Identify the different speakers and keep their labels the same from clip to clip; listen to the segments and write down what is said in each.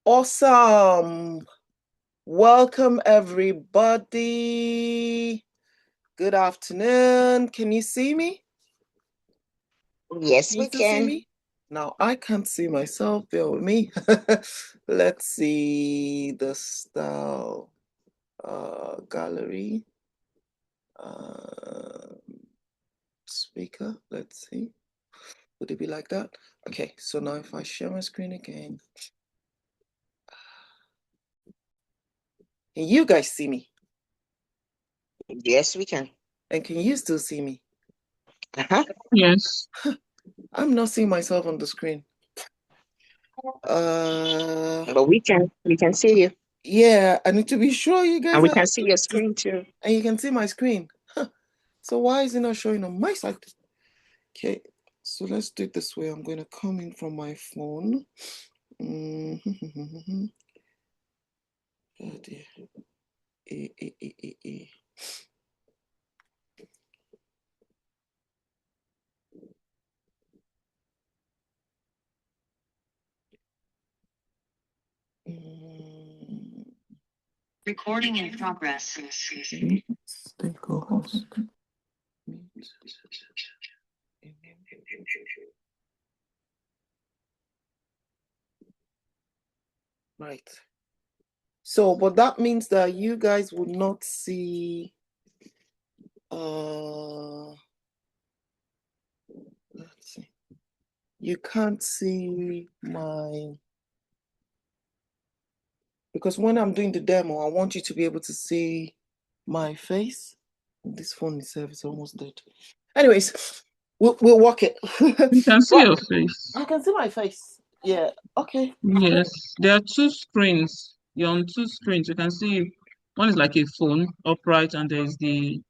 Speaker 1: Awesome. Welcome, everybody. Good afternoon. Can you see me?
Speaker 2: Yes,
Speaker 1: Can you
Speaker 2: we
Speaker 1: still see
Speaker 2: can.
Speaker 1: me? Now, I can't see myself. Bear with me. Let's see the style gallery. Uh, Speaker. Let's see. Would it be like that? Okay, so now if I share my screen again, can you guys see me?
Speaker 2: Yes, we can.
Speaker 1: And can you still see me?
Speaker 2: Uh-huh.
Speaker 3: Yes.
Speaker 1: I'm not seeing myself on the screen.
Speaker 2: But we can see you.
Speaker 1: Yeah, I need to be sure you
Speaker 2: And
Speaker 1: guys
Speaker 2: we
Speaker 1: are,
Speaker 2: can see your screen too.
Speaker 1: and you can see my screen. Huh. So why is it not showing on my side? Okay, so let's do it this way. I'm going to come in from my phone. Oh dear. Eh, eh, eh, eh, eh. Mm,
Speaker 4: Recording in progress.
Speaker 1: Then go host. Right. So, but that means that you guys would not see let's see. You can't see my, because when I'm doing the demo, I want you to be able to see my face. This phone itself is almost dead. Anyways, we'll work it.
Speaker 3: You can see
Speaker 1: Well,
Speaker 3: your face.
Speaker 1: I can see my face. Yeah. Okay.
Speaker 3: Yes. There are two screens. You're on two screens. You can see one is like a phone upright, and there's the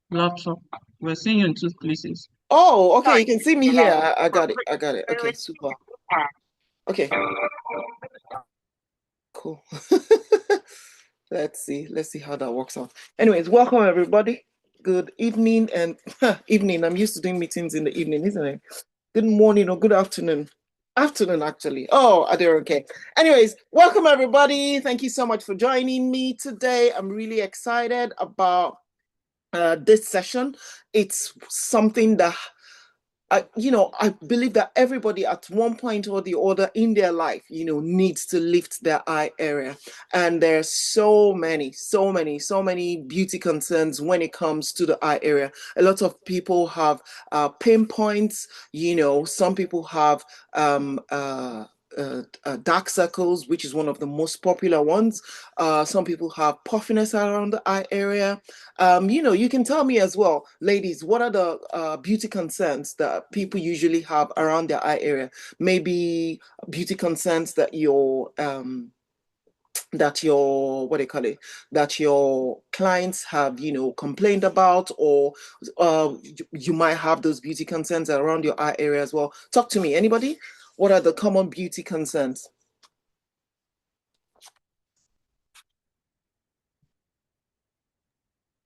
Speaker 3: laptop. We're seeing you in two places.
Speaker 1: Oh, okay. You can see me here. I got it. I got it. Okay, super. Okay, cool. Let's see how that works out. Anyways, welcome everybody. Good evening and evening. I'm used to doing meetings in the evening, isn't it? Good morning or good afternoon. Afternoon, actually. Oh, I did okay. Anyways, welcome everybody. Thank you so much for joining me today. I'm really excited about this session. It's something that I believe that everybody at one point or the other in their life, needs to lift their eye area. And there's so many beauty concerns when it comes to the eye area. A lot of people have pain points, some people have dark circles, which is one of the most popular ones. Some people have puffiness around the eye area. You can tell me as well, ladies, what are the beauty concerns that people usually have around their eye area? Maybe beauty concerns that your what do you call it, that your clients have complained about, or you might have those beauty concerns around your eye area as well. Talk to me. Anybody? What are the common beauty concerns?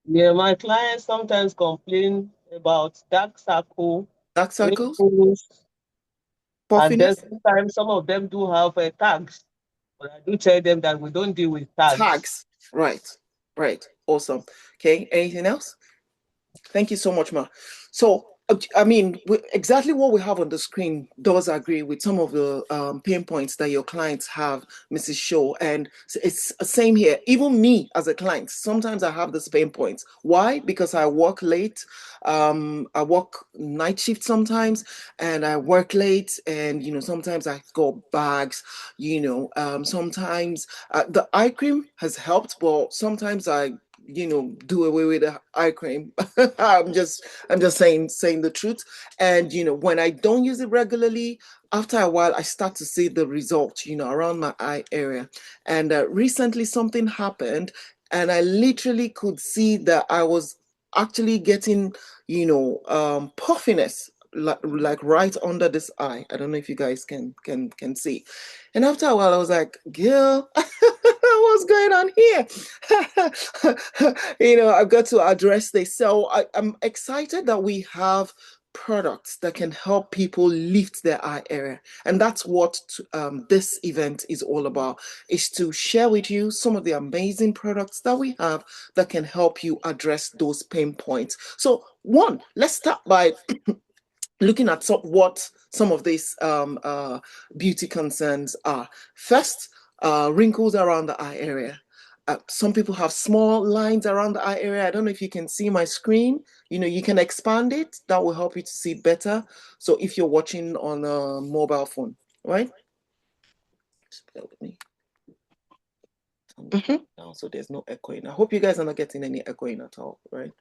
Speaker 5: Yeah, my clients sometimes complain about dark circle,
Speaker 1: Dark circles,
Speaker 5: wrinkles, and then
Speaker 1: puffiness,
Speaker 5: sometimes some of them do have tags. But I do tell them that we don't deal with tags.
Speaker 1: tags. Right, right. Awesome. Okay, anything else? Thank you so much, Ma. So, I mean, exactly what we have on the screen does agree with some of the pain points that your clients have, Mrs. Shaw. And it's the same here. Even me as a client, sometimes I have these pain points. Why? Because I work late. I work night shift sometimes, and I work late. And, sometimes I got bags, sometimes the eye cream has helped, but sometimes I do away with the eye cream. I'm just saying the truth. And when I don't use it regularly, after a while I start to see the result around my eye area. And recently something happened, and I literally could see that I was actually getting puffiness, like right under this eye. I don't know if you guys can see. And after a while I was like, girl, what's going on here? I've got to address this. So I'm excited that we have products that can help people lift their eye area. And that's what this event is all about, is to share with you some of the amazing products that we have that can help you address those pain points. So one, let's start by looking at what some of these beauty concerns are. First, wrinkles around the eye area. Some people have small lines around the eye area. I don't know if you can see my screen. You can expand it. That will help you to see better. So if you're watching on a mobile phone, right? Just bear with me. Now, so there's no echoing. I hope you guys are not getting any echoing at all, right?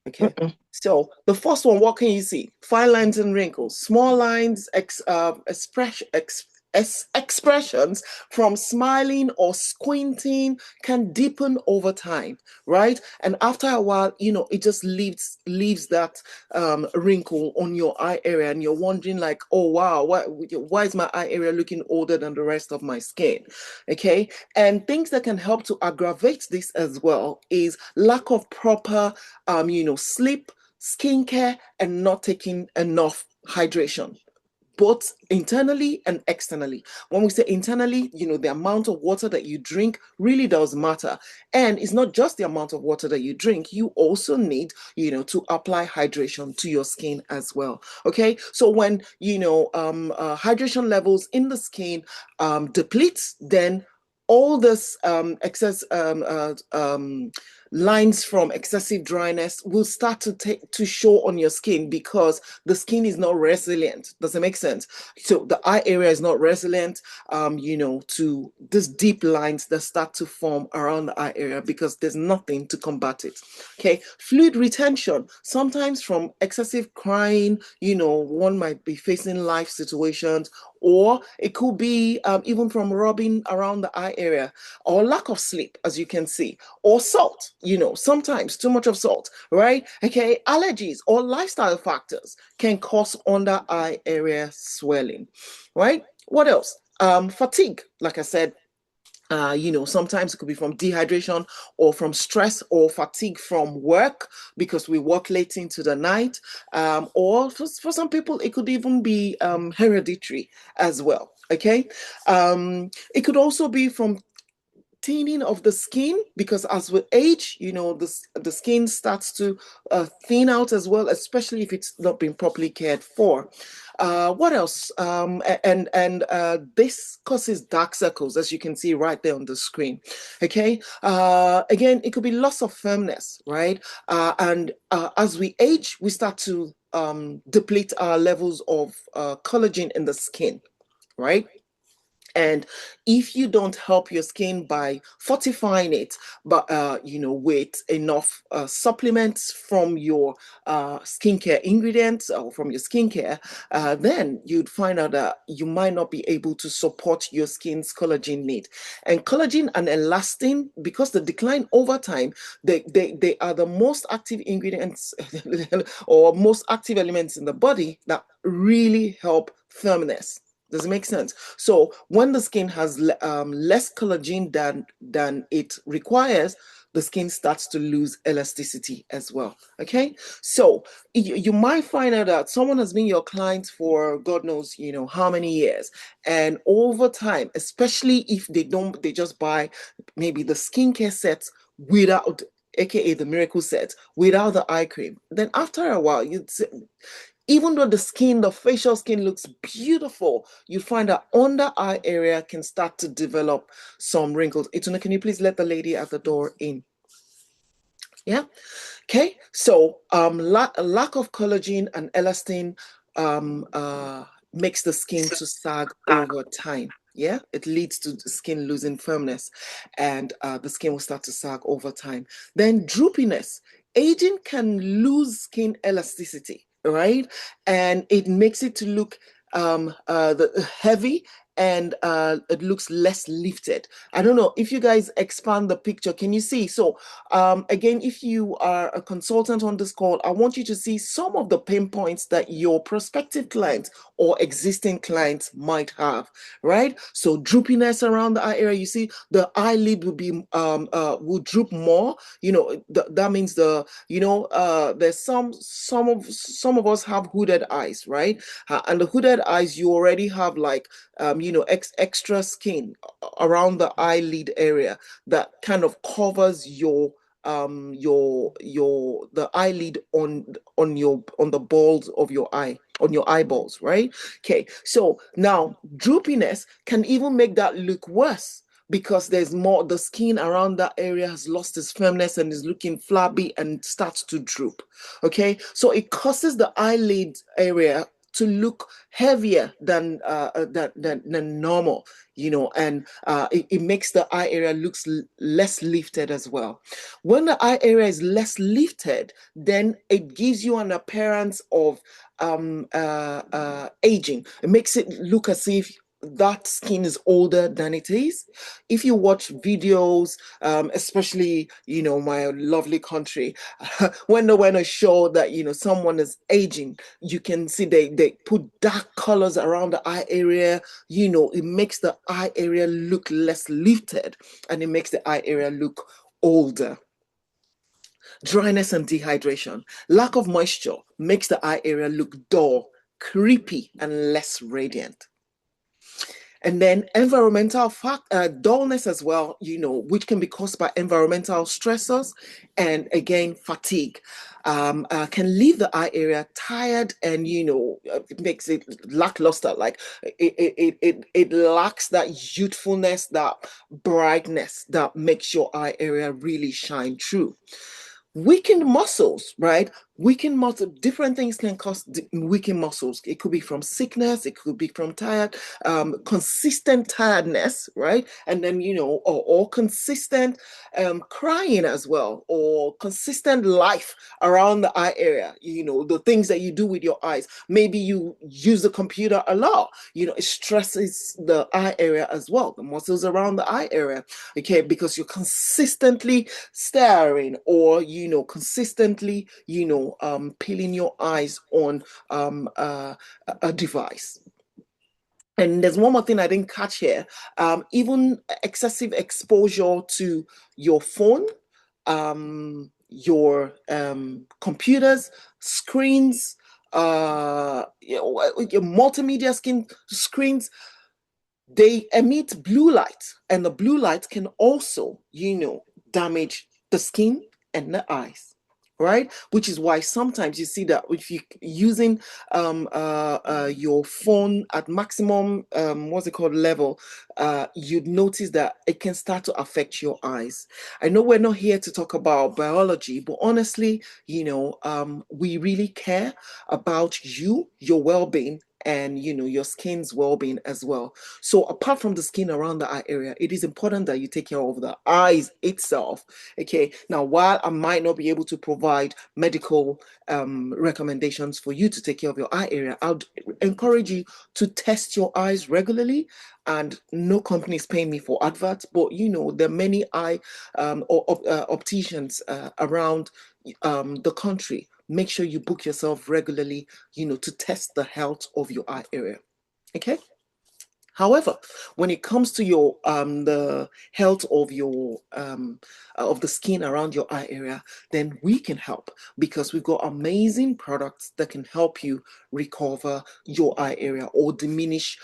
Speaker 1: Okay. So the first one, what can you see? Fine lines and wrinkles, small lines, expressions from smiling or squinting can deepen over time, right? And after a while, it just leaves that wrinkle on your eye area, and you're wondering like, oh wow, why is my eye area looking older than the rest of my skin? Okay. And things that can help to aggravate this as well is lack of proper sleep, skincare, and not taking enough hydration, both internally and externally. When we say internally, the amount of water that you drink really does matter. And it's not just the amount of water that you drink, you also need, to apply hydration to your skin as well. Okay. So when, hydration levels in the skin depletes, then all this excess lines from excessive dryness will start to show on your skin, because the skin is not resilient. Does it make sense? So the eye area is not resilient, to these deep lines that start to form around the eye area, because there's nothing to combat it. Okay, fluid retention, sometimes from excessive crying, one might be facing life situations, or it could be even from rubbing around the eye area, or lack of sleep, as you can see, or salt, sometimes too much of salt, right? Okay, allergies or lifestyle factors can cause under eye area swelling, right? What else? Fatigue, like I said, sometimes it could be from dehydration or from stress or fatigue from work, because we work late into the night, or for some people it could even be hereditary as well. Okay, it could also be from thinning of the skin, because as we age, the skin starts to thin out as well, especially if it's not been properly cared for. What else? And this causes dark circles, as you can see right there on the screen. Okay. Again, it could be loss of firmness, right? And as we age, we start to deplete our levels of collagen in the skin, right? And if you don't help your skin by fortifying it, but with enough supplements from your skincare ingredients or from your skincare, then you'd find out that you might not be able to support your skin's collagen need. And collagen and elastin, because the decline over time, they are the most active ingredients or most active elements in the body that really help firmness. Does it make sense? So when the skin has less collagen than it requires, the skin starts to lose elasticity as well. Okay, so you might find out that someone has been your client for God knows how many years, and over time, especially if they just buy maybe the skincare sets without, aka the miracle set, without the eye cream, then after a while even though the facial skin looks beautiful, you find that under eye area can start to develop some wrinkles. Ituna, can you please let the lady at the door in? Yeah. Okay. So lack of collagen and elastin makes the skin to sag over time. Yeah, it leads to the skin losing firmness, and the skin will start to sag over time. Then droopiness. Aging can lose skin elasticity, right? And it makes it to look heavy and it looks less lifted. I don't know if you guys expand the picture. Can you see? So again, if you are a consultant on this call, I want you to see some of the pain points that your prospective clients or existing clients might have, right? So droopiness around the eye area. You see the eyelid will be will droop more. You know, that means there's some of us have hooded eyes, right? And the hooded eyes, you already have like extra skin around the eyelid area that kind of covers the eyelid on the balls of your eye, on your eyeballs, right? Okay, so now droopiness can even make that look worse because there's more, the skin around that area has lost its firmness and is looking flabby and starts to droop. Okay, so it causes the eyelid area to look heavier than normal, and it makes the eye area looks less lifted as well. When the eye area is less lifted, then it gives you an appearance of aging. It makes it look as if that skin is older than it is. If you watch videos, especially my lovely country, when they want to show that someone is aging, you can see they put dark colors around the eye area. It makes the eye area look less lifted, and it makes the eye area look older. Dryness and dehydration. Lack of moisture makes the eye area look dull, creepy, and less radiant. And then environmental dullness as well, which can be caused by environmental stressors and again fatigue, can leave the eye area tired, and it makes it lackluster. Like it lacks that youthfulness, that brightness that makes your eye area really shine through. Weakened muscles, right? Weakened muscle, different things can cause weakened muscles. It could be from sickness, it could be from consistent tiredness, right? And then, or consistent crying as well, or consistent life around the eye area, the things that you do with your eyes. Maybe you use the computer a lot, it stresses the eye area as well, the muscles around the eye area, okay, because you're consistently staring, or consistently peeling your eyes on a device. And there's one more thing I didn't catch here. Even excessive exposure to your phone, your computers, screens, your multimedia screens, they emit blue light, and the blue light can also, damage the skin and the eyes, right? Which is why sometimes you see that if you're using your phone at maximum level, you'd notice that it can start to affect your eyes. I know we're not here to talk about biology, but honestly, we really care about your well-being, and your skin's well-being as well. So apart from the skin around the eye area, it is important that you take care of the eyes itself. Okay, now while I might not be able to provide medical recommendations for you to take care of your eye area, I would encourage you to test your eyes regularly. And no company is paying me for adverts, but there are many eye opticians around the country. Make sure you book yourself regularly, to test the health of your eye area. Okay. However, when it comes to your the health of your of the skin around your eye area, then we can help, because we've got amazing products that can help you recover your eye area or diminish,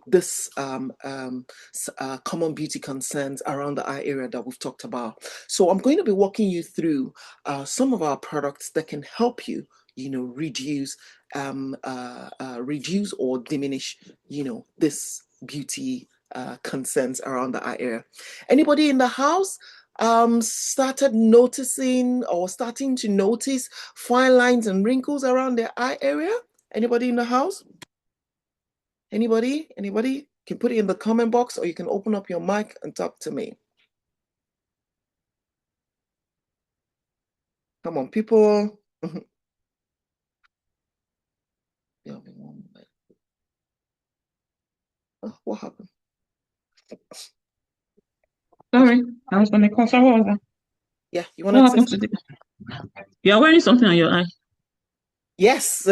Speaker 1: this common beauty concerns around the eye area that we've talked about. So I'm going to be walking you through some of our products that can help you, reduce reduce or diminish, this beauty concerns around the eye area. Anybody in the house started noticing or starting to notice fine lines and wrinkles around their eye area? Anybody in the house? Anybody? Anybody? Can put it in the comment box, or you can open up your mic and talk to me. Come on, people. Oh, what happened?
Speaker 3: Sorry, I was gonna call. Sorry, what was that?
Speaker 1: Yeah, you
Speaker 3: What
Speaker 1: wanted to say
Speaker 3: happened to
Speaker 1: something?
Speaker 3: the? You're wearing something on your eye.
Speaker 1: Yes,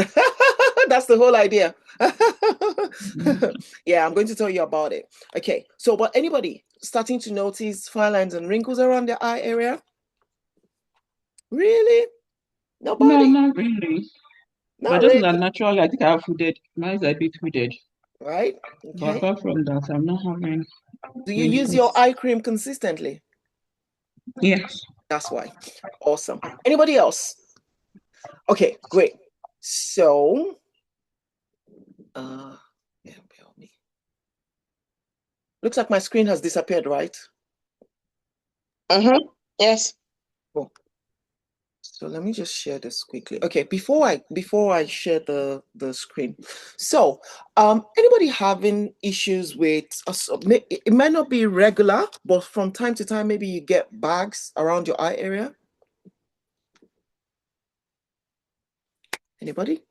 Speaker 1: that's the whole idea.
Speaker 3: Mm.
Speaker 1: Yeah, I'm going to tell you about it. Okay, so but anybody starting to notice fine lines and wrinkles around the eye area? Really?
Speaker 3: No,
Speaker 1: Nobody?
Speaker 3: not really. But
Speaker 1: Not
Speaker 3: just that
Speaker 1: really,
Speaker 3: naturally, I think I have hooded. Mine is a bit hooded.
Speaker 1: right?
Speaker 3: But
Speaker 1: Okay.
Speaker 3: apart from that, I'm not having
Speaker 1: Do you use your
Speaker 3: wrinkles.
Speaker 1: eye cream consistently?
Speaker 3: Yes.
Speaker 1: That's why. Awesome. Anybody else? Okay, great. So, yeah, bear me. Looks like my screen has disappeared, right?
Speaker 2: Yes.
Speaker 1: Cool. So let me just share this quickly. Okay, before I share the screen. So, anybody having issues with it might not be regular, but from time to time, maybe you get bags around your eye area. Anybody?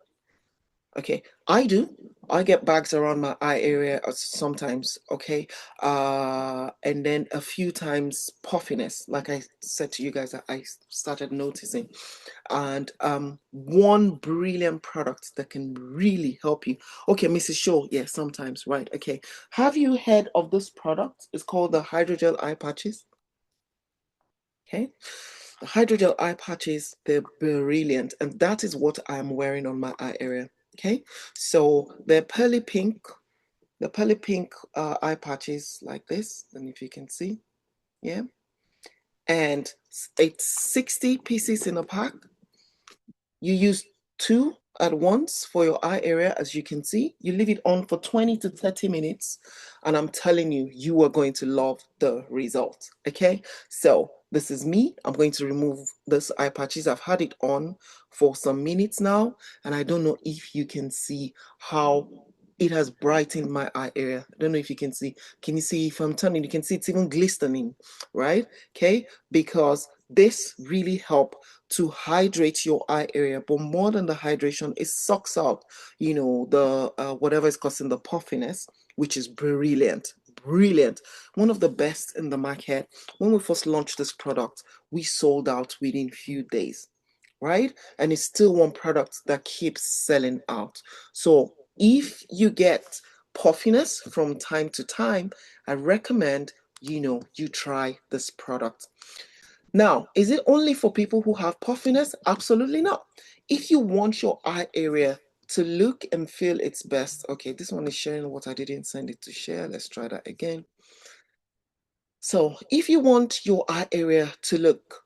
Speaker 1: Okay, I do. I get bags around my eye area sometimes, okay? And then a few times puffiness, like I said to you guys, that I started noticing. And one brilliant product that can really help you. Okay, Mrs. Shaw, yeah, sometimes, right? Okay. Have you heard of this product? It's called the Hydrogel Eye Patches. Okay. The Hydrogel Eye Patches, they're brilliant. And that is what I'm wearing on my eye area. Okay. So they're pearly pink. The pearly pink eye patches like this. And if you can see, yeah. And it's 60 pieces in a pack. You use 2 at once for your eye area, as you can see. You leave it on for 20 to 30 minutes, and I'm telling you, you are going to love the result. Okay, so this is me. I'm going to remove this eye patches. I've had it on for some minutes now, and I don't know if you can see how it has brightened my eye area. I don't know if you can see. Can you see if I'm turning? You can see it's even glistening, right? Okay, because this really helps to hydrate your eye area, but more than the hydration, it sucks out, the whatever is causing the puffiness, which is brilliant. Brilliant. One of the best in the market. When we first launched this product, we sold out within few days, right? And it's still one product that keeps selling out. So if you get puffiness from time to time, I recommend you try this product. Now, is it only for people who have puffiness? Absolutely not. If you want your eye area to look and feel its best, okay, this one is sharing what I didn't send it to share. Let's try that again. So if you want your eye area to look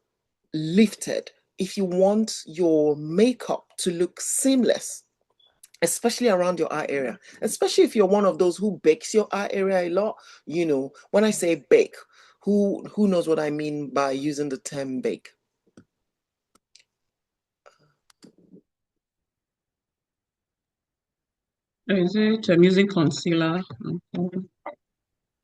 Speaker 1: lifted, if you want your makeup to look seamless, especially around your eye area, especially if you're one of those who bakes your eye area a lot, when I say bake, who knows what I mean by using the term bake?
Speaker 3: Is it? I'm using concealer.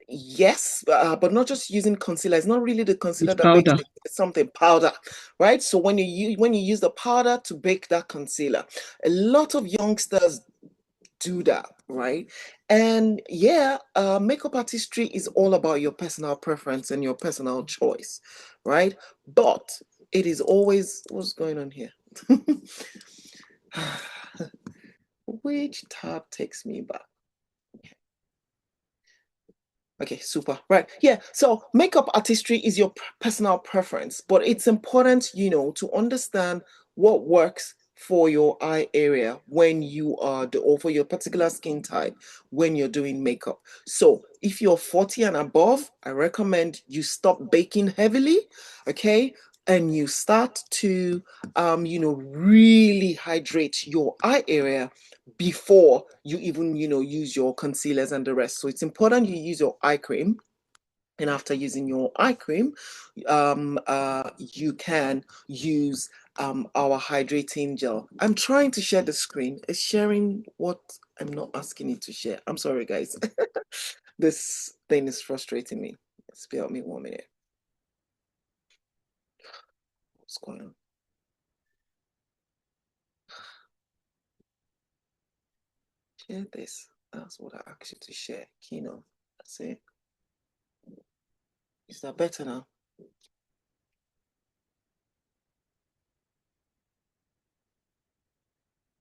Speaker 1: Yes, but not just using concealer. It's not really the concealer
Speaker 3: With
Speaker 1: that bakes
Speaker 3: powder.
Speaker 1: it. It's something powder, right? So when you use the powder to bake that concealer, a lot of youngsters do that, right? And yeah, makeup artistry is all about your personal preference and your personal choice, right? But it is always what's going on here. Which tab takes me back? Okay, super. Right. Yeah. So makeup artistry is your personal preference, but it's important, to understand what works for your eye area when you are or for your particular skin type when you're doing makeup. So if you're 40 and above, I recommend you stop baking heavily, okay? And you start to really hydrate your eye area before you even use your concealers and the rest. So it's important you use your eye cream, and after using your eye cream, you can use our hydrating gel. I'm trying to share the screen. It's sharing what I'm not asking it to share. I'm sorry, guys. This thing is frustrating me. Spare me 1 minute. What's going on? Share this. That's what I asked you to share. Kino. That's it. Is that better now?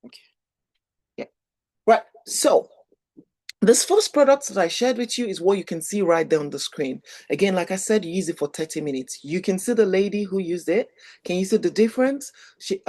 Speaker 1: Okay. Yeah. Right. So this first product that I shared with you is what you can see right there on the screen. Again, like I said, you use it for 30 minutes. You can see the lady who used it. Can you see the difference? She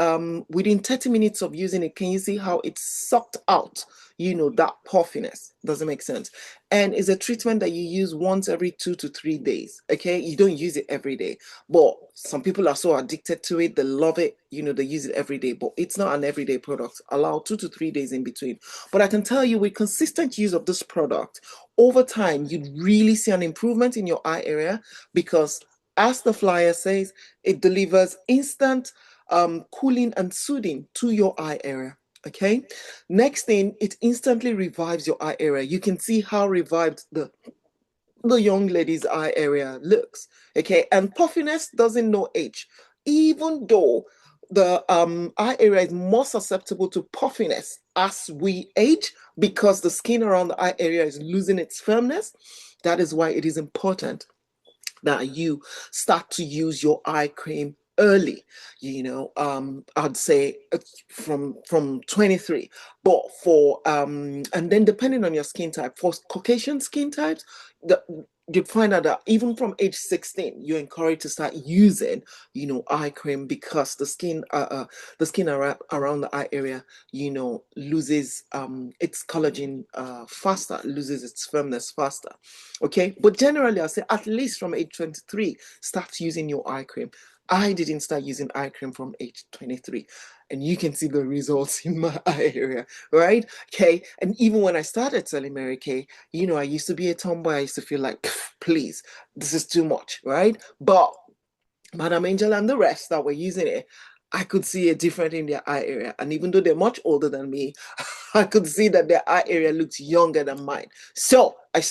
Speaker 1: within 30 minutes of using it, can you see how it sucked out, you know, that puffiness? Doesn't make sense. And it's a treatment that you use once every 2 to 3 days. Okay, you don't use it every day, but some people are so addicted to it, they love it, you know, they use it every day, but it's not an everyday product. Allow 2 to 3 days in between. But I can tell you, with consistent use of this product over time, you'd really see an improvement in your eye area, because as the flyer says, it delivers instant cooling and soothing to your eye area. Okay, next thing, it instantly revives your eye area. You can see how revived the young lady's eye area looks. Okay, and puffiness doesn't know age. Even though the eye area is more susceptible to puffiness as we age, because the skin around the eye area is losing its firmness. That is why it is important that you start to use your eye cream early. You know, I'd say from 23. But for and then depending on your skin type, for Caucasian skin types, you find out that even from age 16, you're encouraged to start using, you know, eye cream, because the skin around the eye area, you know, loses its collagen faster, loses its firmness faster. Okay, but generally I'll say at least from age 23, start using your eye cream. I didn't start using eye cream from age 23, and you can see the results in my eye area, right? Okay, and even when I started selling Mary Kay, you know, I used to be a tomboy. I used to feel like, please, this is too much, right? But Madam Angel and the rest that were using it, I could see a difference in their eye area. And even though they're much older than me, I could see that their eye area looks younger than mine. So I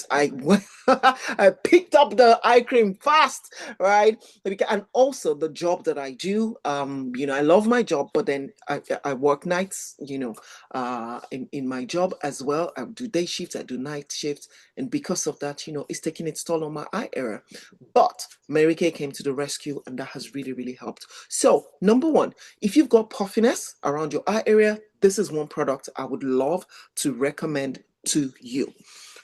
Speaker 1: I picked up the eye cream fast, right? And also the job that I do, you know, I love my job, but then I work nights, you know, in my job as well. I do day shifts, I do night shifts, and because of that, you know, it's taking its toll on my eye area. But Mary Kay came to the rescue, and that has really, really helped. So, number one, if you've got puffiness around your eye area, this is one product I would love to recommend to you.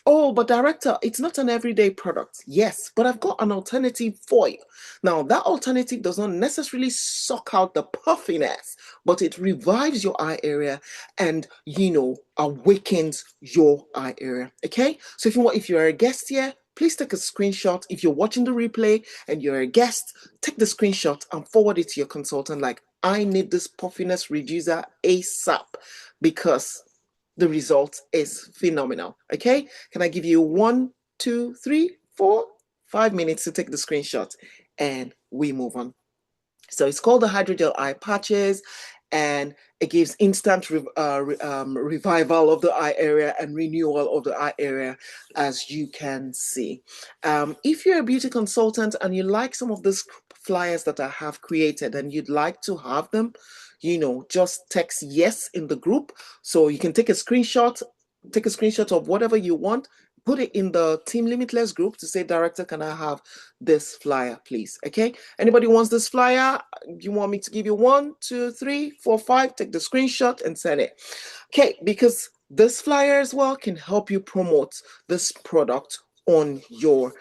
Speaker 1: Oh, but director, it's not an everyday product. Yes, but I've got an alternative for you. Now, that alternative does not necessarily suck out the puffiness, but it revives your eye area and, you know, awakens your eye area. Okay? So if you're a guest here, please take a screenshot. If you're watching the replay and you're a guest, take the screenshot and forward it to your consultant like, I need this puffiness reducer ASAP, because the result is phenomenal. Okay, can I give you 1, 2, 3, 4, 5 minutes to take the screenshot, and we move on. So it's called the Hydrogel Eye Patches, and it gives instant revival of the eye area and renewal of the eye area, as you can see. If you're a beauty consultant and you like some of these flyers that I have created and you'd like to have them, you know, just text yes in the group. So you can take a screenshot of whatever you want, put it in the Team Limitless group to say, director, can I have this flyer, please? Okay, anybody wants this flyer? You want me to give you 1, 2, 3, 4, 5? Take the screenshot and send it. Okay, because this flyer as well can help you promote this product on your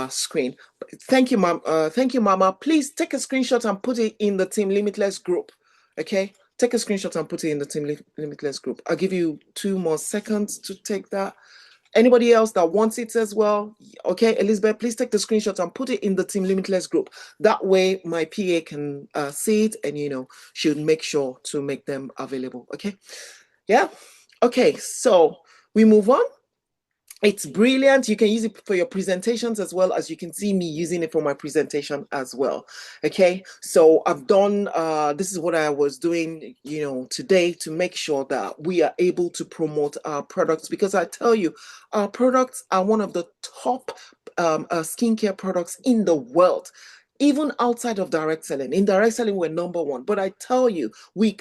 Speaker 1: screen. Thank you, ma'am. Thank you, mama. Please take a screenshot and put it in the Team Limitless group. Okay, take a screenshot and put it in the Team Limitless group. I'll give you 2 more seconds to take that. Anybody else that wants it as well? Okay, Elizabeth, please take the screenshot and put it in the Team Limitless group. That way my PA can see it, and, you know, she'll make sure to make them available. Okay, yeah. Okay, so we move on. It's brilliant. You can use it for your presentations as well, as you can see me using it for my presentation as well. Okay, so I've done, this is what I was doing, you know, today to make sure that we are able to promote our products, because I tell you, our products are one of the top skincare products in the world. Even outside of direct selling, in direct selling, we're number one. But I tell you, we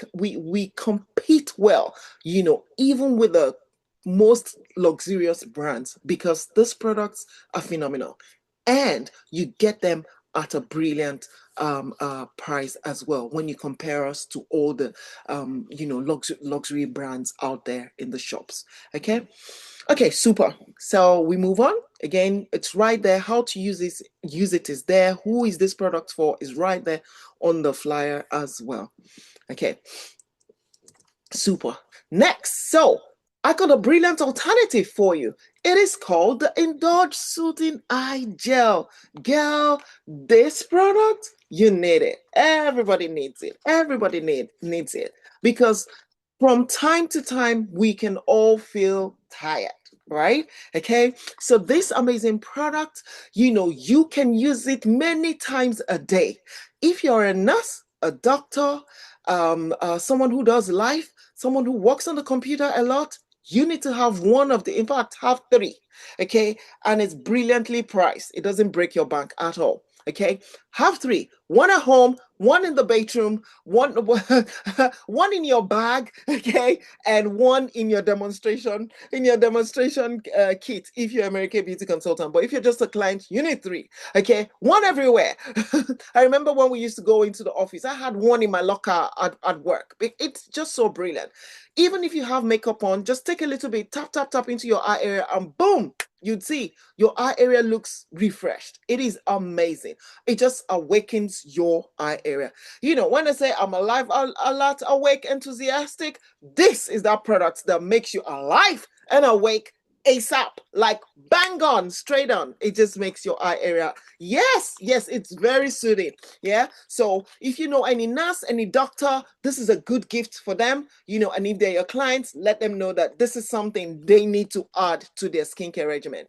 Speaker 1: compete well, you know, even with the most luxurious brands because these products are phenomenal, and you get them at a brilliant price as well when you compare us to all the luxury brands out there in the shops. Okay, super. So we move on. Again, it's right there. How to use it is there. Who is this product for is right there on the flyer as well. Okay, super. Next, so I got a brilliant alternative for you. It is called the Indulge Soothing Eye Gel. Girl, this product, you need it. Everybody needs it. Everybody needs it because from time to time, we can all feel tired, right? Okay, so this amazing product, you can use it many times a day. If you're a nurse, a doctor, someone who does life, someone who works on the computer a lot, you need to have one of the, in fact, have three, okay? And it's brilliantly priced. It doesn't break your bank at all. Okay, have three, one at home, one in the bedroom, one in your bag, okay, and one in your demonstration kit if you're a Mary-Kay beauty consultant. But if you're just a client, you need three, okay, one everywhere. I remember when we used to go into the office, I had one in my locker at work. It's just so brilliant. Even if you have makeup on, just take a little bit, tap into your eye area, and boom, you'd see your eye area looks refreshed. It is amazing. It just awakens your eye area. When I say I'm alive, alert, awake, enthusiastic, this is that product that makes you alive and awake ASAP, like bang on, straight on. It just makes your eye area. Yes, it's very soothing. Yeah. So if you know any nurse, any doctor, this is a good gift for them, and if they're your clients, let them know that this is something they need to add to their skincare regimen.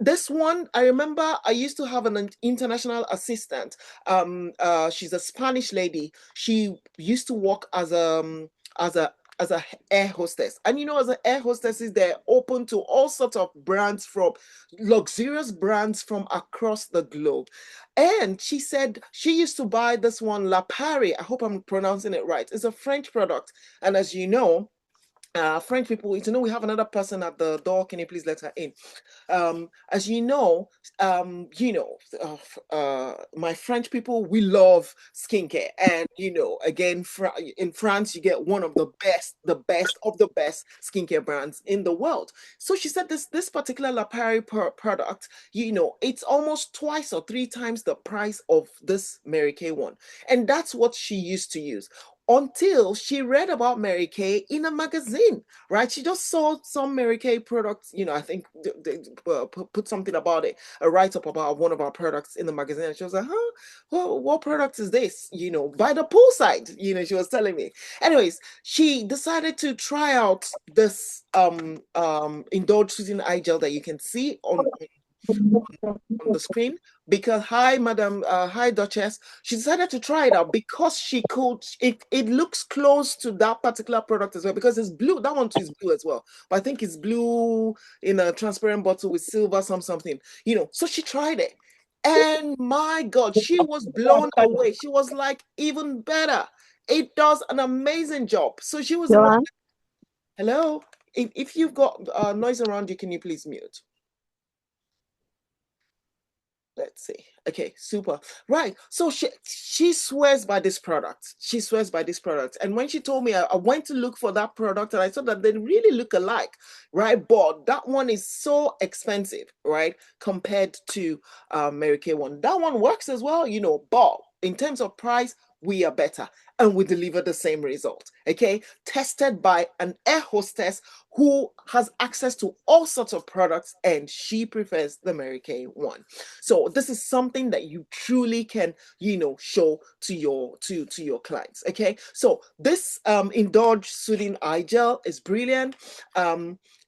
Speaker 1: This one, I remember I used to have an international assistant. She's a Spanish lady. She used to work as a air hostess, and as an air hostess, they're open to all sorts of brands, from luxurious brands from across the globe. And she said she used to buy this one, La Paris. I hope I'm pronouncing it right. It's a French product, and as you know, French people, we have another person at the door. Can you please let her in? As you know, my French people, we love skincare, and again, in France, you get one of the best of the best skincare brands in the world. So she said this particular La Paris product, it's almost twice or three times the price of this Mary-Kay one, and that's what she used to use until she read about Mary-Kay in a magazine, right? She just saw some Mary-Kay products, I think they put something about it, a write-up about one of our products in the magazine. And she was like, huh? Well, what product is this? By the poolside, she was telling me. Anyways, she decided to try out this Indulge Soothing Eye Gel that you can see on the screen, because hi Duchess, she decided to try it out because she could, it looks close to that particular product as well, because it's blue. That one too is blue as well, but I think it's blue in a transparent bottle with silver something, so she tried it, and my God, she was blown away. She was like, even better, it does an amazing job. So she was like, hello, if you've got noise around you, can you please mute? Let's see. Okay, super. Right. So she swears by this product. She swears by this product. And when she told me, I went to look for that product, and I saw that they really look alike, right? But that one is so expensive, right? Compared to Mary-Kay one. That one works as well, but in terms of price, we are better, and we deliver the same result. Okay, tested by an air hostess who has access to all sorts of products, and she prefers the Mary-Kay one. So this is something that you truly can, show to your clients. Okay, so this Indulge Soothing Eye Gel is brilliant.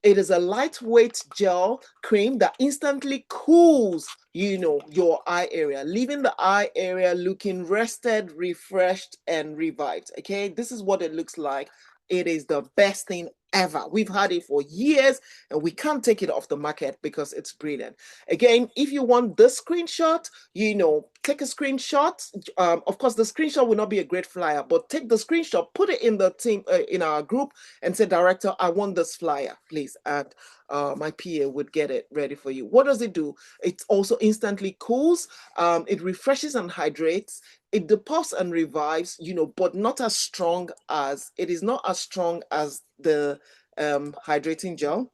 Speaker 1: It is a lightweight gel cream that instantly cools, your eye area, leaving the eye area looking rested, refreshed, and revived. Okay, this is what it looks like it is the best thing ever. We've had it for years and we can't take it off the market because it's brilliant. Again, if you want this screenshot, take a screenshot. Of course, the screenshot will not be a great flyer, but take the screenshot, put it in the team, in our group, and say, director, I want this flyer, please. And my PA would get it ready for you. What does it do? It also instantly cools, it refreshes and hydrates, it depuffs and revives, but not as strong as, it is not as strong as the hydrating gel.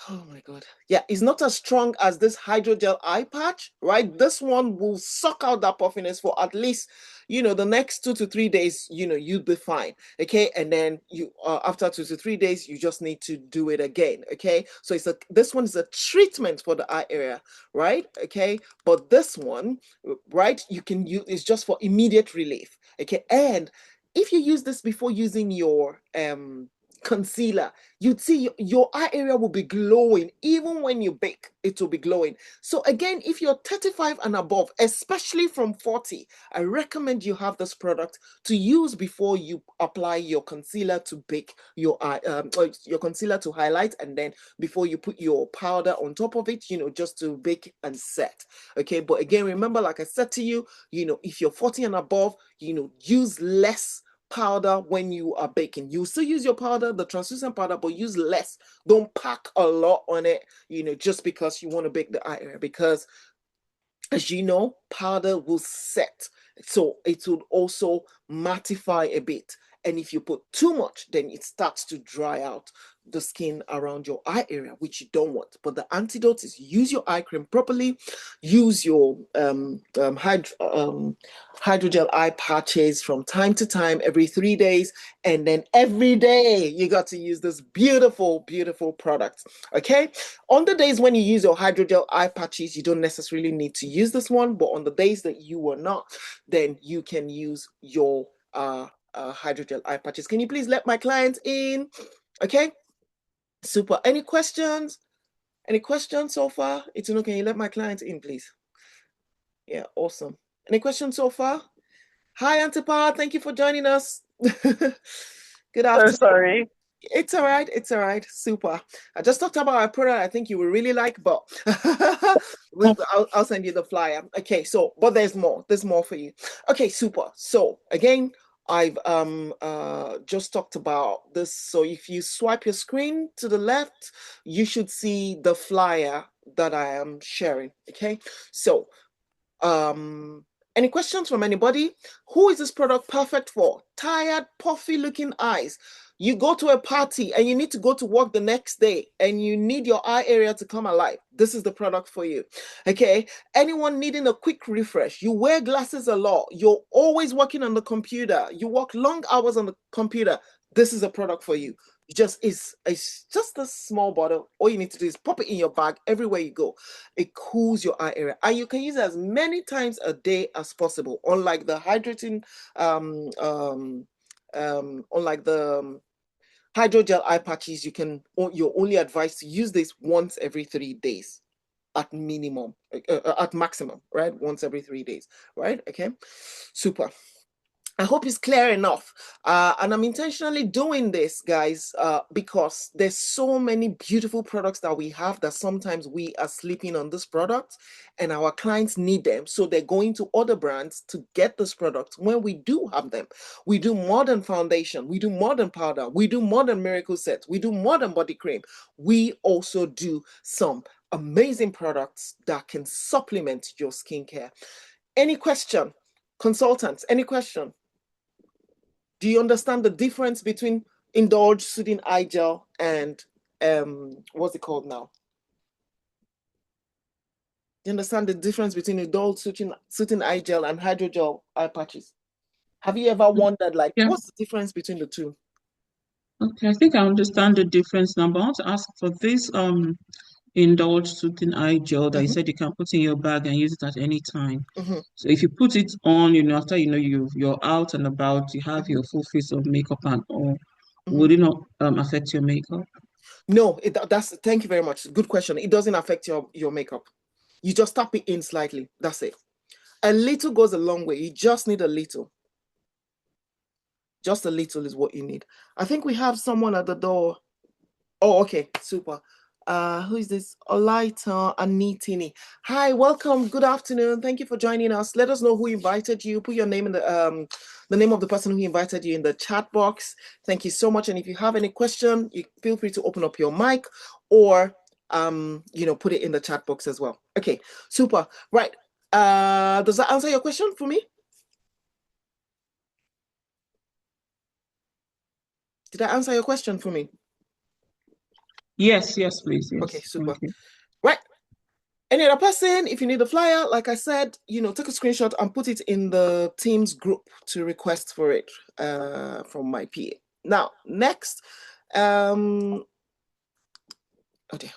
Speaker 1: Oh my God. Yeah, it's not as strong as this Hydrogel Eye Patch, right? This one will suck out that puffiness for at least, the next 2 to 3 days, you'll be fine. Okay. And then after 2 to 3 days, you just need to do it again. Okay. So this one is a treatment for the eye area, right? Okay. But this one, right, you can use, it's just for immediate relief. Okay. And if you use this before using your, concealer, you'd see your eye area will be glowing. Even when you bake, it will be glowing. So again, if you're 35 and above, especially from 40, I recommend you have this product to use before you apply your concealer to bake your eye, your concealer to highlight, and then before you put your powder on top of it, just to bake and set. Okay, but again, remember, like I said to you, if you're 40 and above, use less powder when you are baking. You still use your powder, the translucent powder, but use less. Don't pack a lot on it, just because you want to bake the eye area, because as you know, powder will set. So it will also mattify a bit. And if you put too much, then it starts to dry out the skin around your eye area, which you don't want. But the antidote is use your eye cream properly, use your hydrogel eye patches from time to time, every 3 days, and then every day you got to use this beautiful, beautiful product. Okay. On the days when you use your hydrogel eye patches, you don't necessarily need to use this one, but on the days that you are not, then you can use your hydrogel eye patches. Can you please let my clients in? Okay. Super. Any questions? Any questions so far? It's okay. Can you let my clients in, please? Yeah, awesome. Any questions so far? Hi, Antipa. Thank you for joining us. Good afternoon.
Speaker 2: So sorry.
Speaker 1: It's all right. It's all right. Super. I just talked about a product I think you will really like, but I'll send you the flyer. Okay, so, but there's more. There's more for you. Okay, super. So again, I've just talked about this. So if you swipe your screen to the left, you should see the flyer that I am sharing. Okay, so any questions from anybody? Who is this product perfect for? Tired, puffy looking eyes. You go to a party and you need to go to work the next day and you need your eye area to come alive. This is the product for you. Okay. Anyone needing a quick refresh? You wear glasses a lot. You're always working on the computer. You work long hours on the computer. This is a product for you. It's just a small bottle. All you need to do is pop it in your bag everywhere you go. It cools your eye area, and you can use it as many times a day as possible. Unlike the hydrating, unlike the hydrogel eye patches, you're only advised to use this once every 3 days at minimum, at maximum, right? Once every 3 days, right? Okay, super. I hope it's clear enough. And I'm intentionally doing this, guys, because there's so many beautiful products that we have that sometimes we are sleeping on this product and our clients need them. So they're going to other brands to get this product when we do have them. We do modern foundation. We do modern powder. We do modern miracle sets. We do modern body cream. We also do some amazing products that can supplement your skincare. Any question? Consultants, any question? Do you understand the difference between Indulge Soothing Eye Gel and what's it called now? Do you understand the difference between Indulge Soothing Eye Gel and Hydrogel Eye Patches? Have you ever wondered, like, what's the difference between the two?
Speaker 3: Okay, I think I understand the difference now, but I want to ask for this Indulge Soothing Eye Gel that you said you can put in your bag and use it at any time. So if you put it on, after you're out and about, you have your full face of makeup and all, would it not affect your makeup?
Speaker 1: No, thank you very much. Good question. It doesn't affect your makeup. You just tap it in slightly. That's it. A little goes a long way. You just need a little. Just a little is what you need. I think we have someone at the door. Oh, okay, super. Who is this? Olaita Anitini. Hi, welcome. Good afternoon. Thank you for joining us. Let us know who invited you. Put your name in the name of the person who invited you in the chat box. Thank you so much. And if you have any question, you feel free to open up your mic or put it in the chat box as well. Okay, super. Right. Does that answer your question for me? Did I answer your question for me?
Speaker 3: Yes, please. Yes.
Speaker 1: Okay, super. Right. Any other person, if you need a flyer, like I said, take a screenshot and put it in the Teams group to request for it from my PA. Now, next, oh dear.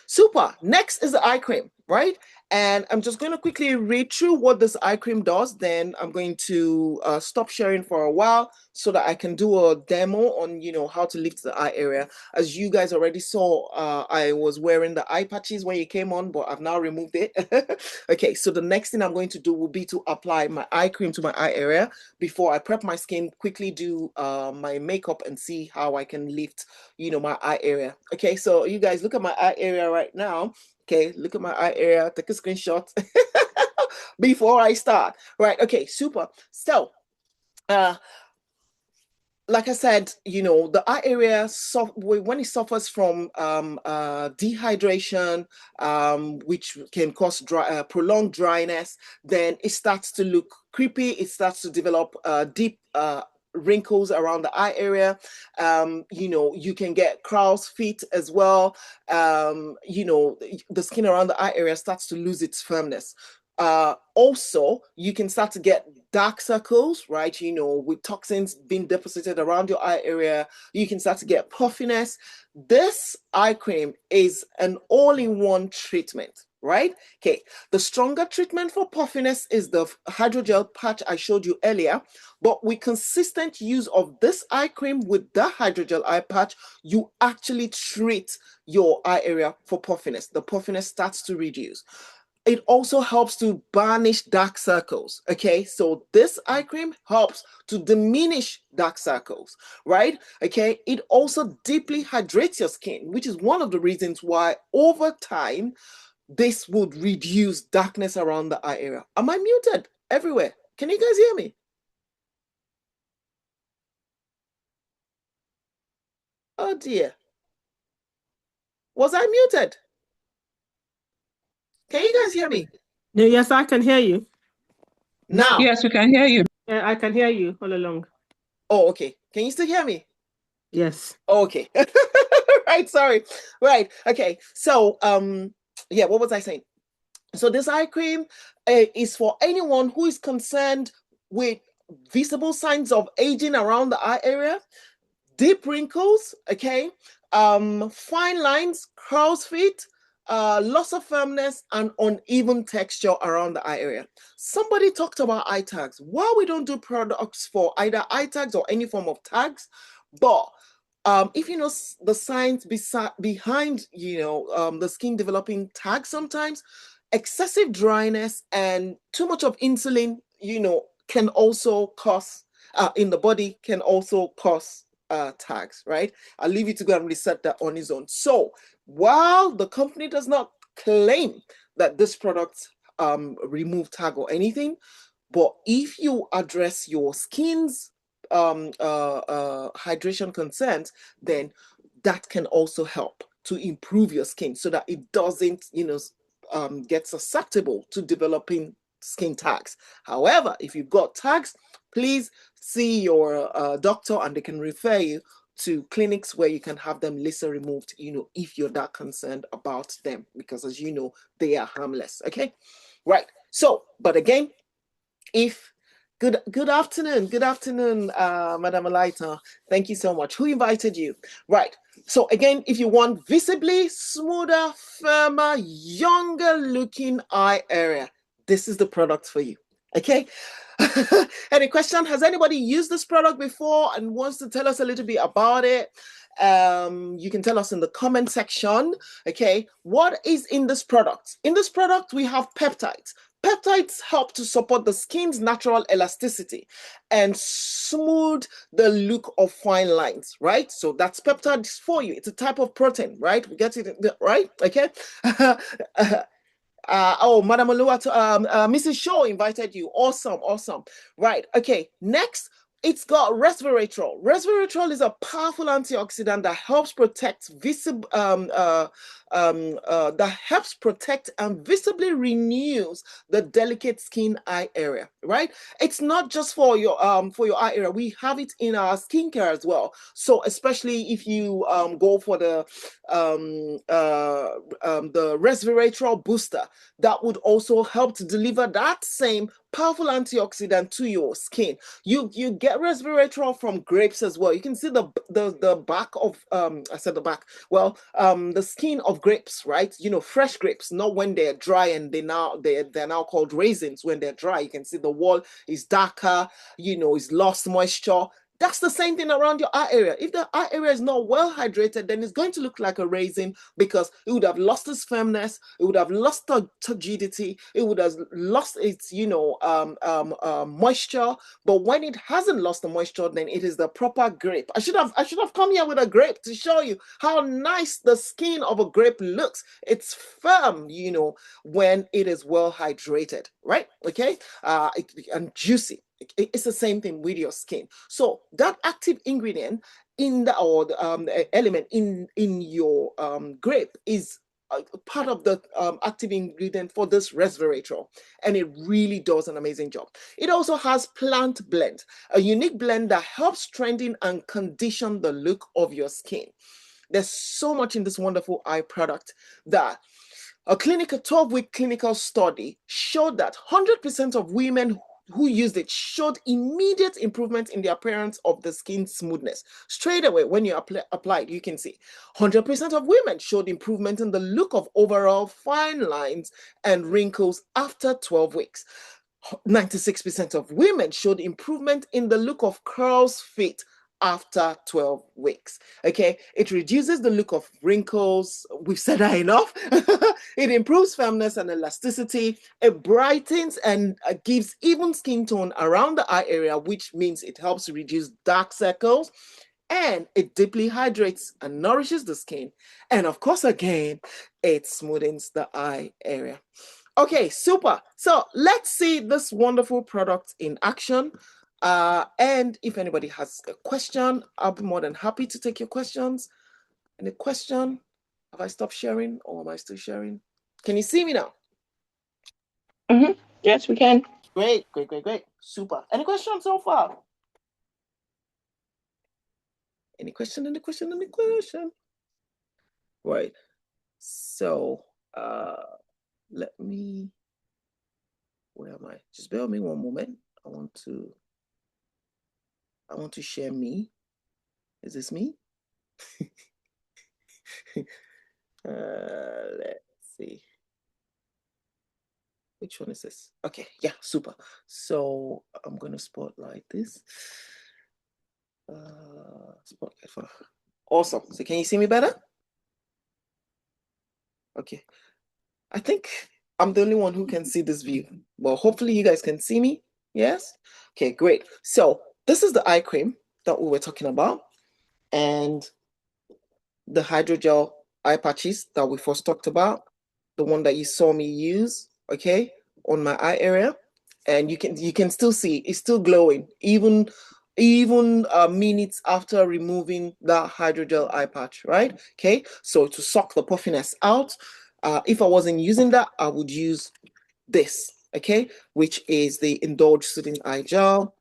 Speaker 1: Super. Next is the eye cream, right? And I'm just going to quickly read through what this eye cream does. Then I'm going to stop sharing for a while so that I can do a demo on, how to lift the eye area. As you guys already saw, I was wearing the eye patches when you came on, but I've now removed it. Okay, so the next thing I'm going to do will be to apply my eye cream to my eye area before I prep my skin, quickly do my makeup and see how I can lift, my eye area. Okay, so you guys look at my eye area right now. Okay, look at my eye area, take a screenshot before I start. Right, okay, super. So, like I said, the eye area, when it suffers from dehydration, which can cause prolonged dryness, then it starts to look creepy. It starts to develop deep wrinkles around the eye area. You can get crow's feet as well. The skin around the eye area starts to lose its firmness. Also, you can start to get dark circles, right? With toxins being deposited around your eye area, you can start to get puffiness. This eye cream is an all-in-one treatment, right? Okay, the stronger treatment for puffiness is the hydrogel patch I showed you earlier, but with consistent use of this eye cream with the hydrogel eye patch, you actually treat your eye area for puffiness. The puffiness starts to reduce. It also helps to banish dark circles. Okay, so this eye cream helps to diminish dark circles, right? Okay, it also deeply hydrates your skin, which is one of the reasons why over time this would reduce darkness around the eye area. Am I muted everywhere? Can you guys hear me? Oh dear. Was I muted? Can you guys hear me?
Speaker 6: No, yes, I can hear you.
Speaker 1: Now.
Speaker 3: Yes, we can hear you.
Speaker 6: Yeah, I can hear you all along.
Speaker 1: Oh, okay. Can you still hear me?
Speaker 6: Yes.
Speaker 1: Okay. Right, sorry. Right. Okay. So, yeah, what was I saying? So this eye cream is for anyone who is concerned with visible signs of aging around the eye area, deep wrinkles, okay, fine lines, crow's feet, loss of firmness, and uneven texture around the eye area. Somebody talked about eye tags. While we don't do products for either eye tags or any form of tags, but if you know the science behind, the skin developing tags, sometimes excessive dryness and too much of insulin, can also cause in the body can also cause tags, right? I'll leave you to go and research that on his own. So while the company does not claim that this product remove tag or anything, but if you address your skin's hydration concerns, then that can also help to improve your skin so that it doesn't, get susceptible to developing skin tags. However, if you've got tags, please see your doctor and they can refer you to clinics where you can have them laser removed, if you're that concerned about them, because as you know, they are harmless. Okay, right. So, but again, if good afternoon, Madam Alaita. Thank you so much. Who invited you? Right. So again, if you want visibly smoother, firmer, younger looking eye area, this is the product for you. Okay. Any question? Has anybody used this product before and wants to tell us a little bit about it? You can tell us in the comment section. Okay, what is in this product? In this product, we have peptides. Peptides help to support the skin's natural elasticity and smooth the look of fine lines, right? So that's peptides for you. It's a type of protein, right? We get it, right? Okay. Oh, Madam Oluwatu, Mrs. Shaw invited you. Awesome, awesome. Right. Okay. Next, it's got resveratrol. Resveratrol is a powerful antioxidant that helps protect that helps protect and visibly renews the delicate skin eye area, right? It's not just for your eye area. We have it in our skincare as well. So especially if you go for the resveratrol booster, that would also help to deliver that same powerful antioxidant to your skin. You get resveratrol from grapes as well. You can see the back of I said the back. Well, the skin of grapes, right? You know, fresh grapes, not when they're dry and they're now called raisins. When they're dry, you can see the wall is darker. You know, it's lost moisture. That's the same thing around your eye area. If the eye area is not well hydrated, then it's going to look like a raisin because it would have lost its firmness, it would have lost the turgidity, it would have lost its, moisture. But when it hasn't lost the moisture, then it is the proper grape. I should have come here with a grape to show you how nice the skin of a grape looks. It's firm, when it is well hydrated, right? Okay, and juicy. It's the same thing with your skin. So that active ingredient in the element in your grape is part of the active ingredient for this resveratrol, and it really does an amazing job. It also has plant blend, a unique blend that helps strengthen and condition the look of your skin. There's so much in this wonderful eye product that a 12-week clinical study showed that 100% of women who used it showed immediate improvement in the appearance of the skin smoothness. Straight away, when you apply it, you can see 100% of women showed improvement in the look of overall fine lines and wrinkles after 12 weeks. 96% of women showed improvement in the look of curls fit after 12 weeks. Okay, it reduces the look of wrinkles. We've said that enough. It improves firmness and elasticity. It brightens and gives even skin tone around the eye area, which means it helps to reduce dark circles. And it deeply hydrates and nourishes the skin. And of course, again, it smoothens the eye area. Okay, super. So let's see this wonderful product in action. And if anybody has a question, I'll be more than happy to take your questions. Any question? Have I stopped sharing or am I still sharing? Can you see me now?
Speaker 2: Mm-hmm. Yes, we can.
Speaker 1: Great. Super. Any questions so far? Any question? Right. So let me, where am I? Just bear with me one moment. I want to share me. Is this me? Let's see. Which one is this? Okay, yeah, super. So I'm gonna spotlight this. Spotlight for awesome. So can you see me better? Okay. I think I'm the only one who can see this view. Well, hopefully you guys can see me. Yes? Okay, great. So this is the eye cream that we were talking about, and the hydrogel eye patches that we first talked about, the one that you saw me use, okay, on my eye area, and you can still see it's still glowing even minutes after removing that hydrogel eye patch, right? Okay, so to suck the puffiness out, if I wasn't using that, I would use this, okay, which is the Indulge Soothing Eye Gel.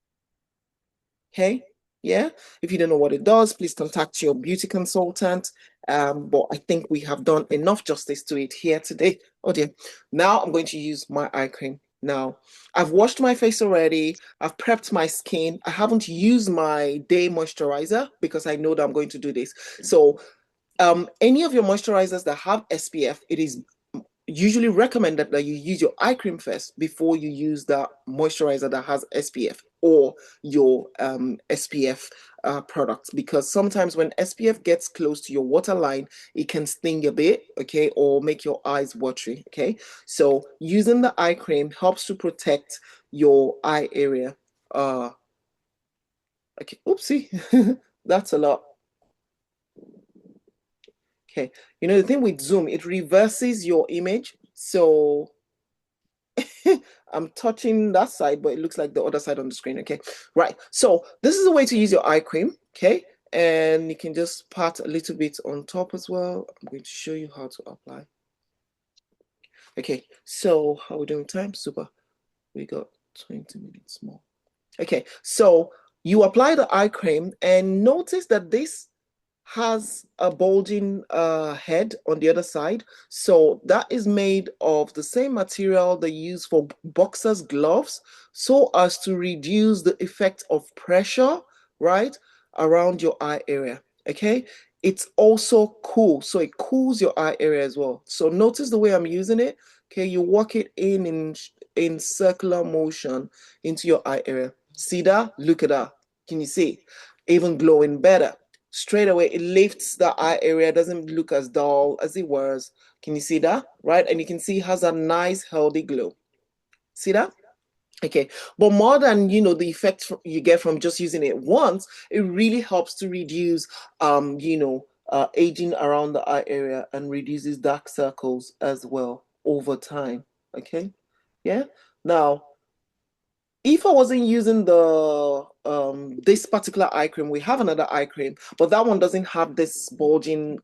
Speaker 1: Okay, yeah, if you don't know what it does, please contact your beauty consultant. But I think we have done enough justice to it here today. Oh dear. Now I'm going to use my eye cream. Now, I've washed my face already. I've prepped my skin. I haven't used my day moisturizer because I know that I'm going to do this. So any of your moisturizers that have SPF, it is usually recommended that you use your eye cream first before you use the moisturizer that has SPF. or your SPF products, because sometimes when SPF gets close to your waterline, it can sting a bit, okay, or make your eyes watery, okay? So using the eye cream helps to protect your eye area. Okay, oopsie, that's a lot. Okay, you know, the thing with Zoom, it reverses your image. So I'm touching that side, but it looks like the other side on the screen. Okay, right. So this is a way to use your eye cream. Okay, and you can just pat a little bit on top as well. I'm going to show you how to apply. Okay, so how are we doing time? Super. We got 20 minutes more. Okay, so you apply the eye cream and notice that this has a bulging head on the other side. So that is made of the same material they use for boxers' gloves, so as to reduce the effect of pressure, right, around your eye area. Okay, it's also cool, so it cools your eye area as well. So notice the way I'm using it. Okay, you work it in circular motion into your eye area. See that? Look at that. Can you see? Even glowing better. Straight away, it lifts the eye area, doesn't look as dull as it was. Can you see that? Right? And you can see it has a nice, healthy glow. See that? Okay, but more than, you know, the effect you get from just using it once, it really helps to reduce, aging around the eye area and reduces dark circles as well over time. Okay, yeah. Now, if I wasn't using the this particular eye cream, we have another eye cream, but that one doesn't have this bulging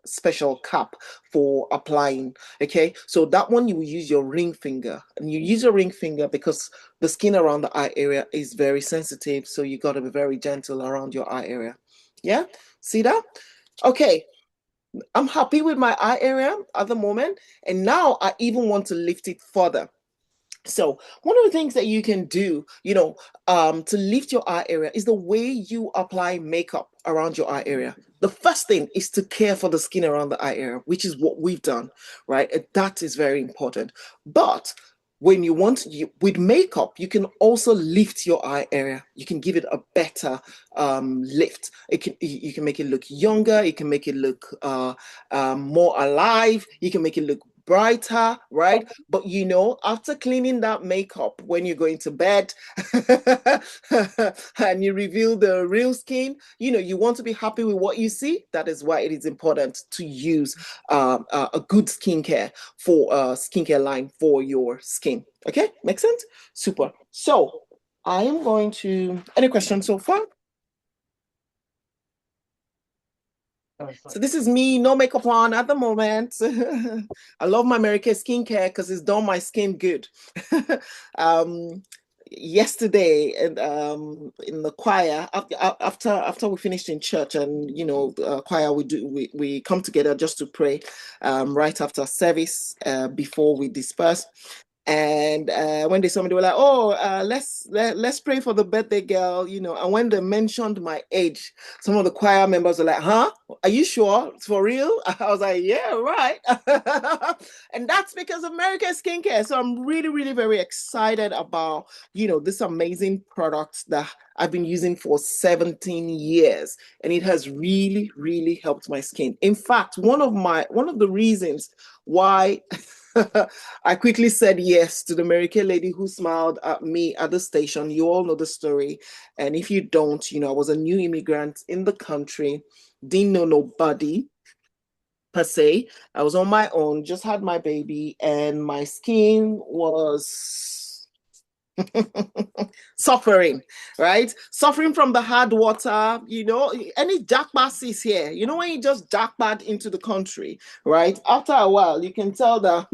Speaker 1: special cap for applying. Okay, so that one you will use your ring finger, and you use your ring finger because the skin around the eye area is very sensitive, so you got to be very gentle around your eye area. Yeah, see that? Okay, I'm happy with my eye area at the moment, and now I even want to lift it further. So one of the things that you can do, to lift your eye area is the way you apply makeup around your eye area. The first thing is to care for the skin around the eye area, which is what we've done, right? And that is very important. But when you want with makeup, you can also lift your eye area. You can give it a better lift. You can make it look younger. You can make it look more alive. You can make it look brighter, right? But after cleaning that makeup when you're going to bed and you reveal the real skin, you want to be happy with what you see. That is why it is important to use a good skincare line for your skin. Okay, makes sense? Super. So I am going to, any questions so far? So this is me, no makeup on at the moment. I love my American skincare because it's done my skin good. Yesterday, in the choir, after we finished in church, and choir, we come together just to pray right after service before we disperse. And when they saw me, they were like, "Oh, let's pray for the birthday girl," And when they mentioned my age, some of the choir members were like, "Huh? Are you sure it's for real?" I was like, "Yeah, right." And that's because of American Skincare. So I'm really, really very excited about this amazing product that I've been using for 17 years, and it has really, really helped my skin. In fact, one of the reasons why I quickly said yes to the American lady who smiled at me at the station. You all know the story. And if you don't, I was a new immigrant in the country, didn't know nobody per se. I was on my own, just had my baby, and my skin was suffering, right? Suffering from the hard water, any jackpot is here. When you just jackpot into the country, right? After a while, you can tell that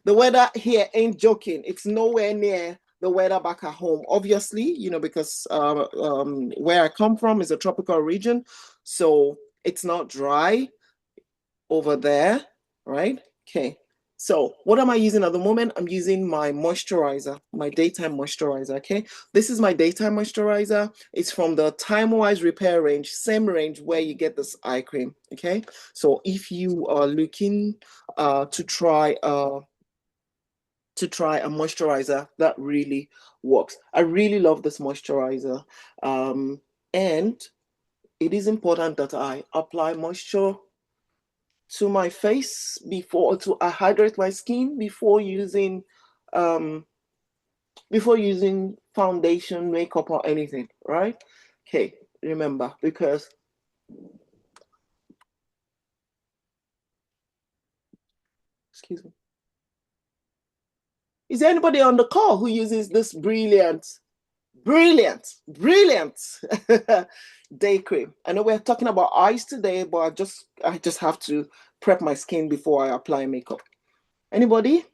Speaker 1: the weather here ain't joking. It's nowhere near the weather back at home. Obviously, because where I come from is a tropical region, so it's not dry over there, right? Okay. So what am I using at the moment? I'm using my moisturizer, my daytime moisturizer, okay? This is my daytime moisturizer. It's from the TimeWise repair range, same range where you get this eye cream, okay? So if you are looking to try to try a moisturizer that really works. I really love this moisturizer. And it is important that I apply moisture to my face to hydrate my skin before using foundation, makeup, or anything, right? Okay, remember, because excuse me. Is there anybody on the call who uses this brilliant day cream? I know we're talking about eyes today, but I just have to prep my skin before I apply makeup. Anybody?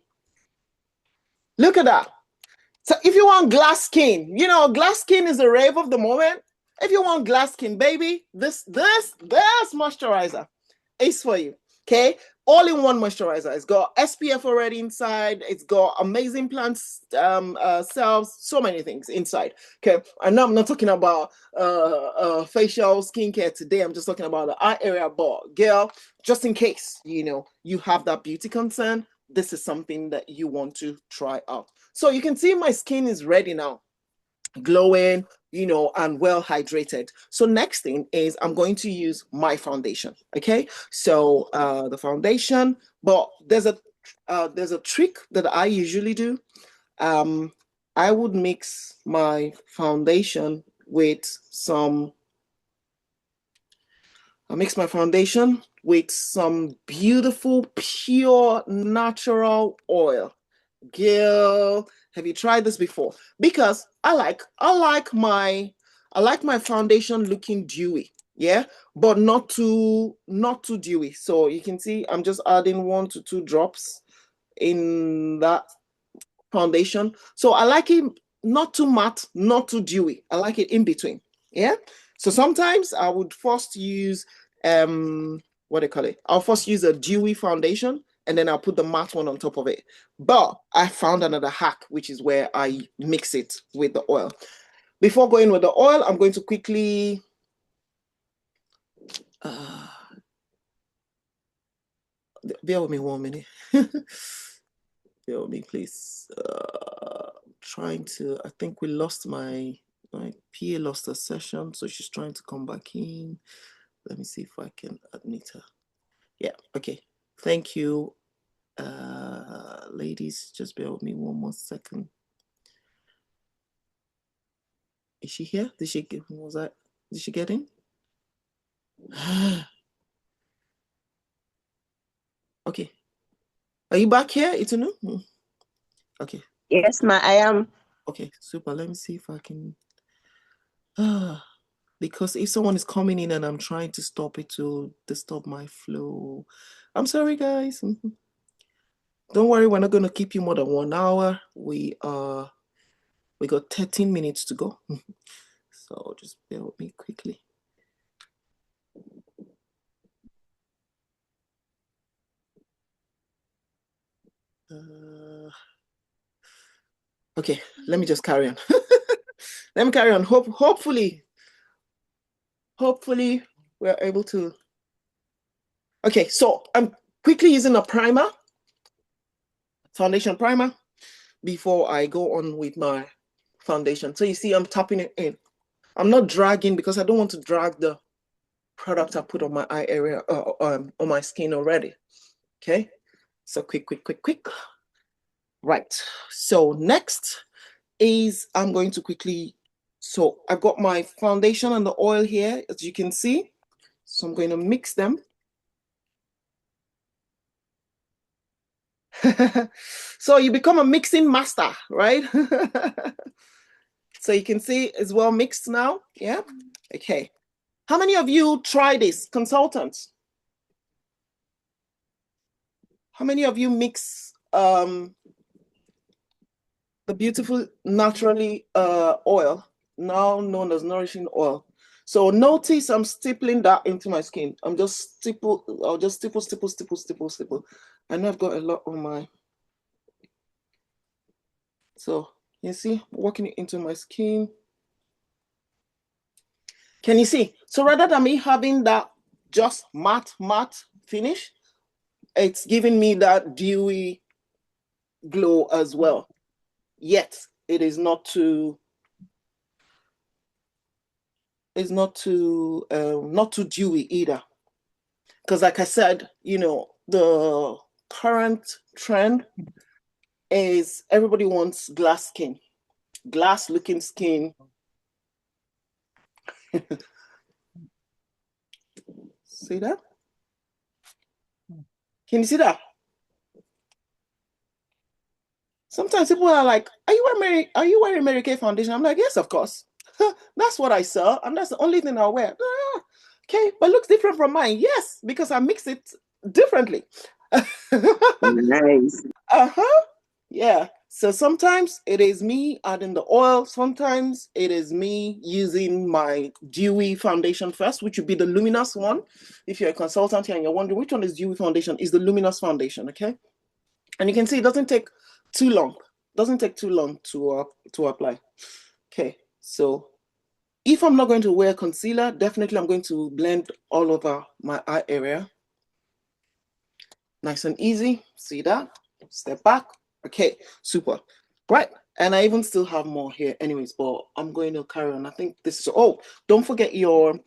Speaker 1: Look at that. So if you want glass skin, you know, glass skin is the rave of the moment. If you want glass skin, baby, this moisturizer is for you. Okay, all-in-one moisturizer. It's got SPF already inside. It's got amazing plant cells, so many things inside. Okay, I know I'm not talking about facial skincare today. I'm just talking about the eye area. But girl, just in case you know you have that beauty concern, this is something that you want to try out. So you can see my skin is ready now, glowing, you know, and well hydrated. So next thing is I'm going to use my foundation. Okay, so the foundation, but there's a trick that I usually do. I would mix my foundation with some beautiful, pure, natural oil. Girl, have you tried this before? Because I like my foundation looking dewy, yeah, but not too dewy. So you can see I'm just adding 1 to 2 drops in that foundation. So I like it not too matte, not too dewy. I like it in between. Yeah. So sometimes I would first use what do you call it? I'll first use a dewy foundation and then I'll put the matte one on top of it. But I found another hack, which is where I mix it with the oil. Before going with the oil, I'm going to quickly bear with me 1 minute. Bear with me, please. I think we lost my PA lost her session, so she's trying to come back in. Let me see if I can admit her. Yeah, okay. Thank you. Ladies, just bear with me 1 more second. Is she here? Did she get in? Okay. Are you back here, Itunu? Okay.
Speaker 2: Yes, I am.
Speaker 1: Okay, super. Let me see if I can. Because if someone is coming in and I'm trying to stop it to disturb my flow. I'm sorry, guys. Don't worry, we're not going to keep you more than 1 hour. We got 13 minutes to go. So just bear with me quickly. Okay, let me just carry on. Let me carry on. Hopefully we're able to. Okay, so I'm quickly using a primer, foundation primer, before I go on with my foundation. So you see I'm tapping it in. I'm not dragging because I don't want to drag the product I put on my eye area, on my skin already. Okay, so quick. Right, so next is I'm going to quickly, so I've got my foundation and the oil here, as you can see. So I'm going to mix them. So you become a mixing master, right? So you can see it's well mixed now. Yeah. Okay. How many of you try this, consultants? How many of you mix the beautiful naturally oil, now known as nourishing oil? So notice I'm stippling that into my skin. I'll just stipple. I know I've got a lot on my. So you see, working it into my skin. Can you see? So rather than me having that just matte finish, it's giving me that dewy glow as well. Yet it is not too not too dewy either. Because like I said, the current trend is everybody wants glass skin, glass looking skin. See that? Can you see that? Sometimes people are like, are you wearing Mary Kay foundation? I'm like, yes, of course. That's what I sell, and that's the only thing I'll wear. Okay, but looks different from mine. Yes, because I mix it differently.
Speaker 2: Nice.
Speaker 1: Yeah. So sometimes it is me adding the oil. Sometimes it is me using my dewy foundation first, which would be the luminous one. If you're a consultant here and you're wondering which one is dewy foundation, is the luminous foundation. Okay. And you can see it doesn't take too long. Doesn't take too long to apply. Okay. So if I'm not going to wear concealer, definitely I'm going to blend all over my eye area. Nice and easy. See that? Step back. Okay, super. Right. And I even still have more here anyways, but I'm going to carry on. I think this is, oh, don't forget the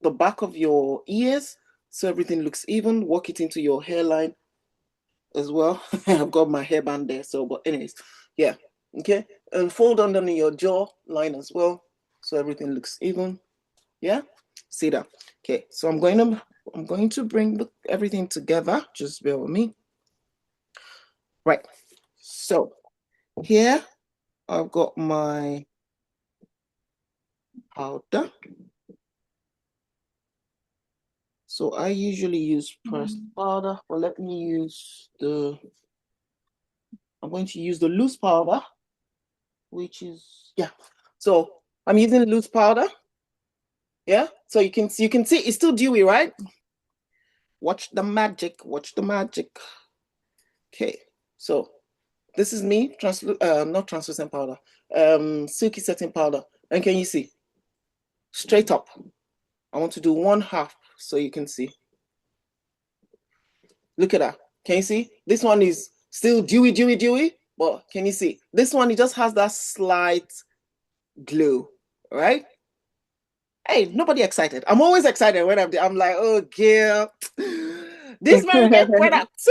Speaker 1: back of your ears so everything looks even. Work it into your hairline as well. I've got my hairband there, so, but anyways, yeah. Okay, and fold underneath your jaw line as well so everything looks even. Yeah, see that? Okay, so I'm going to bring everything together. Just bear with me. Right, so here I've got my powder. So I usually use pressed powder, but let me use I'm going to use the loose powder, which is, yeah. So I'm using loose powder. Yeah, so you can see it's still dewy, right? Watch the magic, watch the magic. Okay, so this is me, not translucent powder, silky setting powder. And can you see? Straight up. I want to do 1/2 so you can see. Look at that. Can you see? This one is still dewy, but can you see? This one, it just has that slight glow, right? Hey, nobody excited. I'm always excited when I'm like, oh, girl, this Mary Kay product.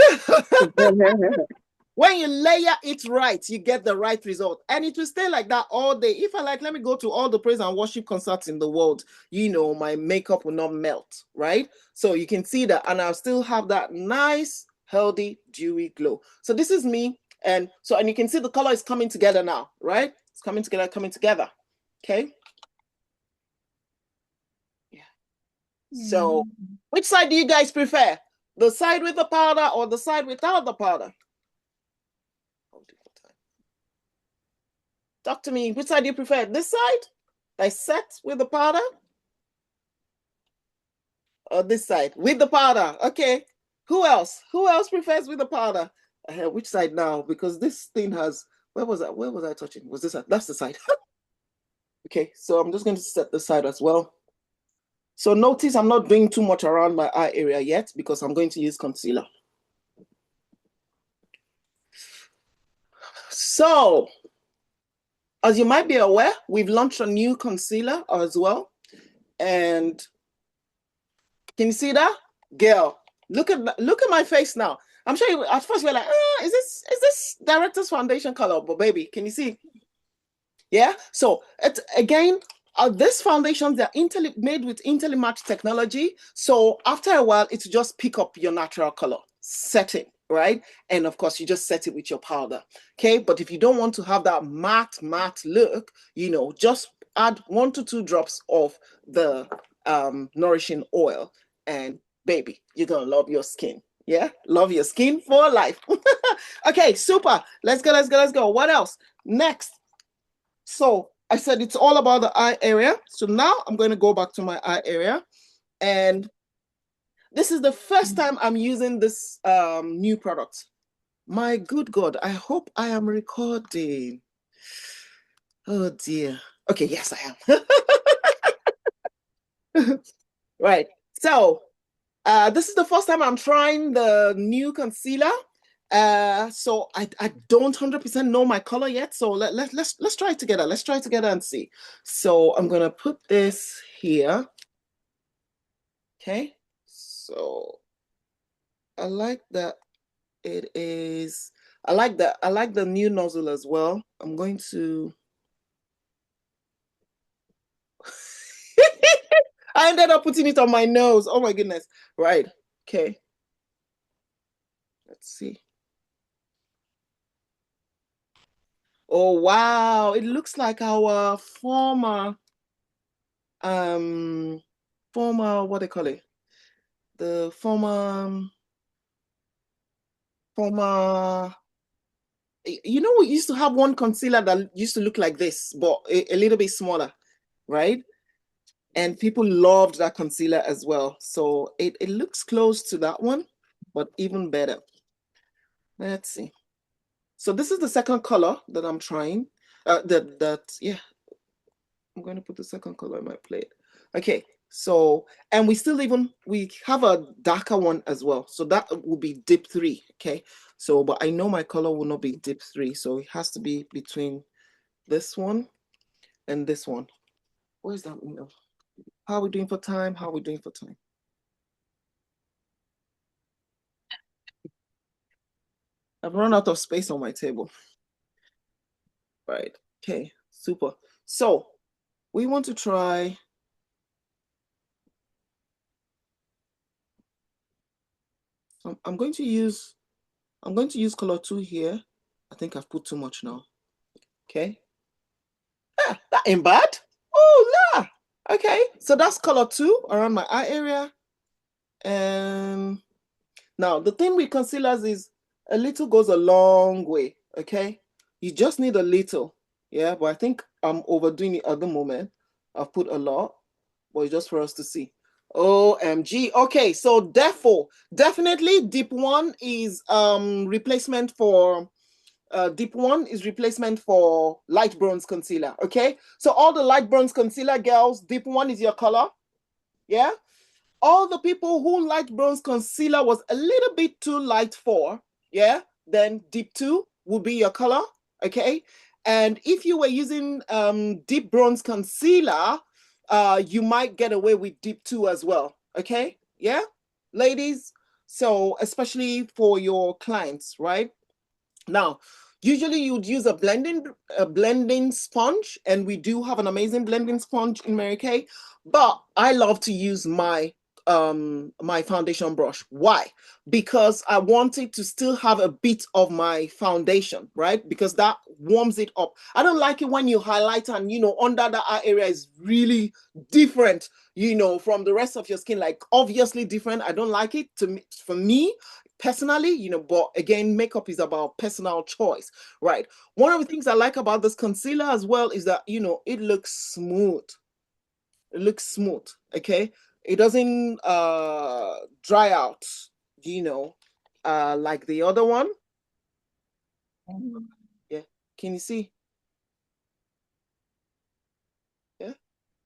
Speaker 1: When you layer it right, you get the right result. And it will stay like that all day. If I like, let me go to all the praise and worship concerts in the world, my makeup will not melt, right? So you can see that, and I'll still have that nice, healthy, dewy glow. So this is me. And you can see the color is coming together now, right? It's coming together. Okay. Yeah. So which side do you guys prefer? The side with the powder or the side without the powder? Talk to me. Which side do you prefer? This side? I set with the powder? Or this side? With the powder. Okay. Who else? Who else prefers with the powder? Which side now? Because this thing has, where was I touching? Was this, that's the side. Okay, so I'm just going to set the side as well. So notice I'm not doing too much around my eye area yet because I'm going to use concealer. So, as you might be aware, we've launched a new concealer as well. And can you see that? Girl, look at my face now. I'm sure you, at first you're like, is this director's foundation color? But baby, can you see? Yeah. So again, these foundations, they're made with IntelliMatch technology. So after a while, it's just pick up your natural color setting, right? And of course, you just set it with your powder. Okay. But if you don't want to have that matte look, just add 1 to 2 drops of the nourishing oil, and baby, you're gonna love your skin. Yeah, love your skin for life. Okay, super. Let's go. What else? Next. So I said it's all about the eye area. So now I'm going to go back to my eye area, and this is the first time I'm using this new product. My good God, I hope I am recording. Oh dear. Okay, yes, I am. Right. So This is the first time I'm trying the new concealer. So I don't 100% know my color yet. So let's try it together. Let's try it together and see. So I'm gonna put this here. Okay. So I like that it is. I like the new nozzle as well. I'm going to. I ended up putting it on my nose. Oh my goodness. Right. Okay. Let's see. Oh wow. It looks like our former what do they call it? The former you know, we used to have one concealer that used to look like this, but a little bit smaller, right? And people loved that concealer as well. So it looks close to that one, but even better. Let's see. So this is the second color that I'm trying. Yeah, I'm going to put the second color in my plate. Okay, so, and we have a darker one as well. So that will be dip 3, okay? So, but I know my color will not be dip 3, so it has to be between this one and this one. Where's that window? How are we doing for time? How are we doing for time? I've run out of space on my table. Right, okay, super. So we want to try I'm going to use color 2 here. I think I've put too much now. Okay. That ain't bad. Oh, la. Okay. So that's color 2 around my eye area. And now the thing with concealers is a little goes a long way. Okay. You just need a little. Yeah. But I think I'm overdoing it at the moment. I've put a lot, but it's just for us to see. OMG. Okay, so therefore, definitely dip 1 is replacement for dip 1 is replacement for light bronze concealer. Okay, so all the light bronze concealer girls, dip 1 is your color. Yeah, all the people who light bronze concealer was a little bit too light for, yeah, then dip 2 will be your color. Okay, and if you were using deep bronze concealer, you might get away with dip 2 as well. Okay, yeah, ladies. So especially for your clients, right? Now, usually you'd use a blending sponge, and we do have an amazing blending sponge in Mary Kay, but I love to use my my foundation brush. Why? Because I wanted to still have a bit of my foundation, right? Because that warms it up. I don't like it when you highlight and, you know, under the eye area is really different, you know, from the rest of your skin, like obviously different. I don't like it. For me personally, you know, but again, makeup is about personal choice, right? One of the things I like about this concealer as well is that, you know, it looks smooth. It looks smooth, okay? It doesn't dry out, you know, like the other one. Yeah, can you see? Yeah,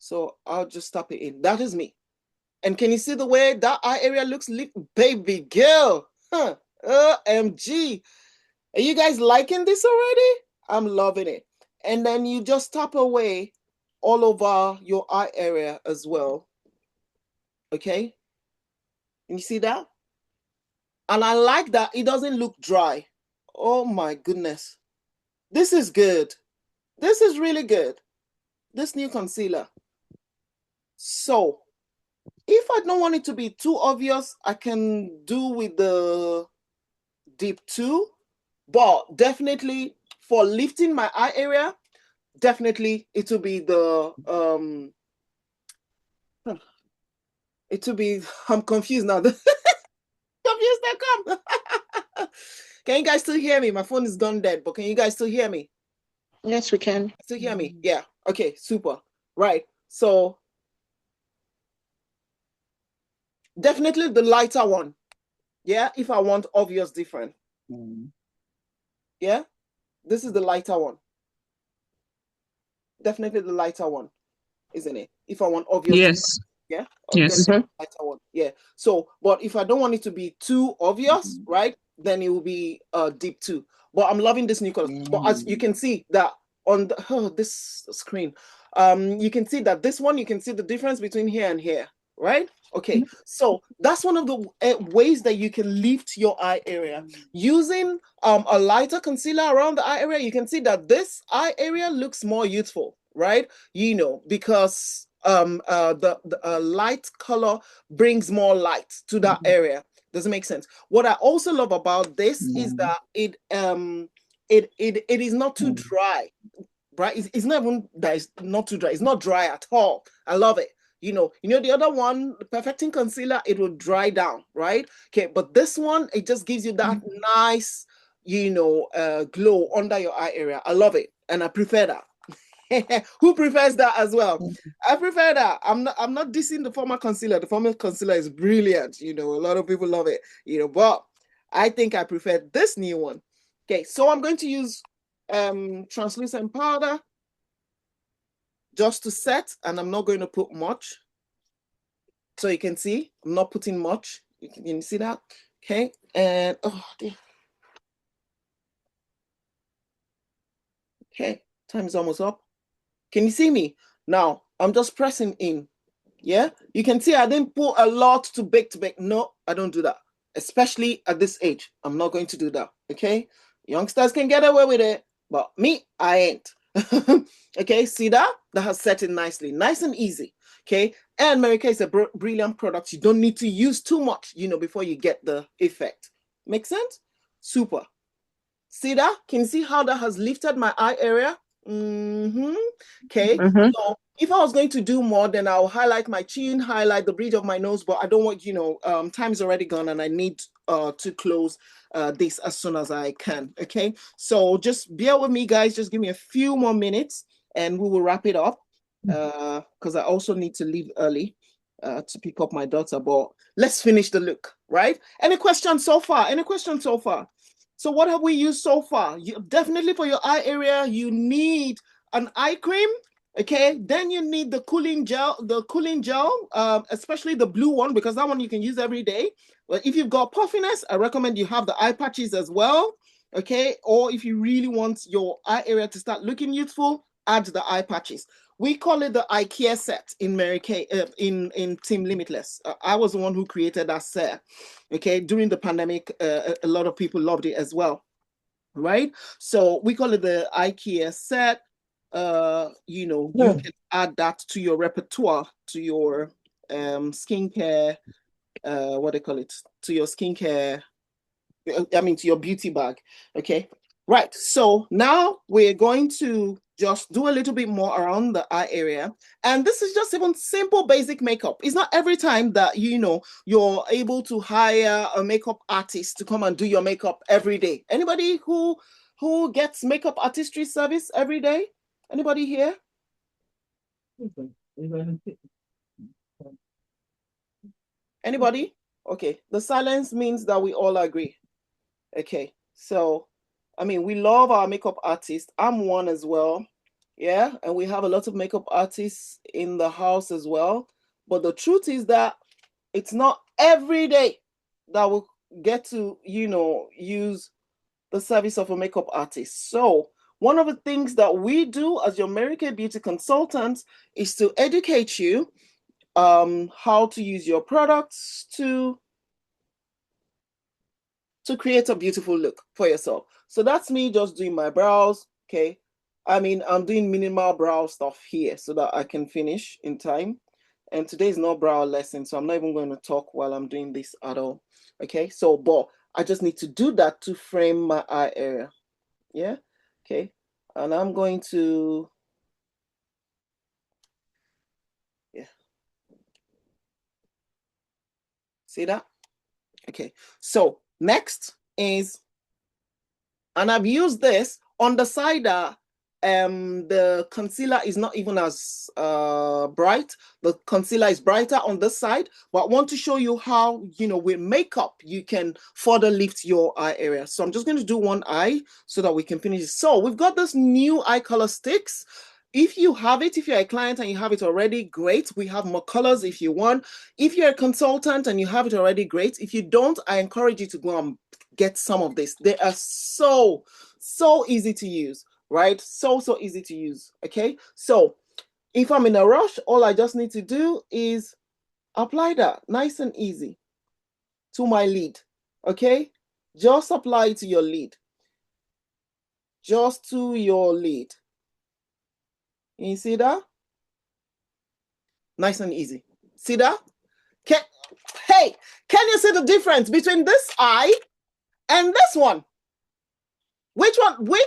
Speaker 1: so I'll just tap it in. That is me. And can you see the way that eye area looks? Baby girl, huh? OMG. Are you guys liking this already? I'm loving it. And then you just tap away all over your eye area as well. Okay? Can you see that? And I like that it doesn't look dry. Oh my goodness. This is good. This is really good. This new concealer. So, if I don't want it to be too obvious, I can do with the dip 2. But definitely for lifting my eye area, definitely it will be the it will be, I'm confused now. Confused I come. Can you guys still hear me? My phone is gone dead, but can you guys still hear me?
Speaker 2: Yes, we can.
Speaker 1: Still hear me? Yeah. Okay, super. Right. So definitely the lighter one. Yeah, if I want obvious different. Yeah, this is the lighter one. Definitely the lighter one, isn't it? If I want obvious.
Speaker 3: Yes.
Speaker 1: Yeah.
Speaker 3: Yes.
Speaker 1: Then lighter one. Yeah. So, but if I don't want it to be too obvious, right, then it will be deep too. But I'm loving this new color. But as you can see that on this screen, you can see that this one, you can see the difference between here and here, right? Okay, so that's one of the ways that you can lift your eye area using a lighter concealer around the eye area. You can see that this eye area looks more youthful, right? You know, because the light color brings more light to that area. Does it make sense? What I also love about this is that it is not too dry, right? It's not even that it's not too dry. It's not dry at all. I love it. You know, the other one, the perfecting concealer, it will dry down, right? Okay, but this one, it just gives you that nice, glow under your eye area. I love it, and I prefer that. Who prefers that as well? I prefer that. I'm not dissing the former concealer. The former concealer is brilliant. You know, a lot of people love it. You know, but I think I prefer this new one. Okay, so I'm going to use translucent powder just to set, and I'm not going to put much. So you can see I'm not putting much. You can see that. Okay, and oh dear. Okay, time is almost up. Can you see me? Now, I'm just pressing in. Yeah, you can see I didn't put a lot to bake. No, I don't do that. Especially at this age. I'm not going to do that. Okay, youngsters can get away with it, but me, I ain't. Okay, see that? That has set it nicely. Nice and easy. Okay, and Mary Kay is a brilliant product. You don't need to use too much, before you get the effect. Make sense? Super. See that? Can you see how that has lifted my eye area? Okay. So if I was going to do more, then I'll highlight my chin, highlight the bridge of my nose, but I don't want, time's already gone and I need to close this as soon as I can. Okay. So just bear with me, guys. Just give me a few more minutes and we will wrap it up because I also need to leave early to pick up my daughter. But let's finish the look, right? Any questions so far? Any questions so far? So what have we used so far? Definitely for your eye area, you need an eye cream, okay? Then you need the cooling gel, especially the blue one, because that one you can use every day. But if you've got puffiness, I recommend you have the eye patches as well, okay? Or if you really want your eye area to start looking youthful, add the eye patches. We call it the IKEA set in Mary Kay, in Team Limitless. I was the one who created that set. Okay, during the pandemic, a lot of people loved it as well, right? So we call it the IKEA set. You can add that to your repertoire, to your skincare. What do they call it? To your skincare. To your beauty bag. Okay, right. So now we're going to just do a little bit more around the eye area. And this is just even simple basic makeup. It's not every time that, you're able to hire a makeup artist to come and do your makeup every day. Anybody who gets makeup artistry service every day? Anybody here? Anybody? Okay. The silence means that we all agree. Okay. So we love our makeup artists. I'm one as well. Yeah. And we have a lot of makeup artists in the house as well. But the truth is that it's not every day that we'll get to, use the service of a makeup artist. So one of the things that we do as your Mary Kay beauty consultants is to educate you how to use your products to create a beautiful look for yourself. So that's me just doing my brows, okay? I'm doing minimal brow stuff here so that I can finish in time. And today is not brow lesson, so I'm not even going to talk while I'm doing this at all, okay? So, but I just need to do that to frame my eye area, yeah? Okay, and I'm going to, see that? Okay, so next is, and I've used this on the side that the concealer is not even as bright. The concealer is brighter on this side, but I want to show you how, with makeup, you can further lift your eye area. So I'm just going to do one eye so that we can finish. So we've got this new eye color sticks. If you have it, if you're a client and you have it already, great. We have more colors if you want. If you're a consultant and you have it already, great. If you don't, I encourage you to go and get some of this. They are so easy to use, right? So easy to use, okay? So if I'm in a rush, all I just need to do is apply that nice and easy to my lid, okay? Just apply it to your lid. Just to your lid. You see that? Nice and easy. See that? Hey, can you see the difference between this eye and this one? Which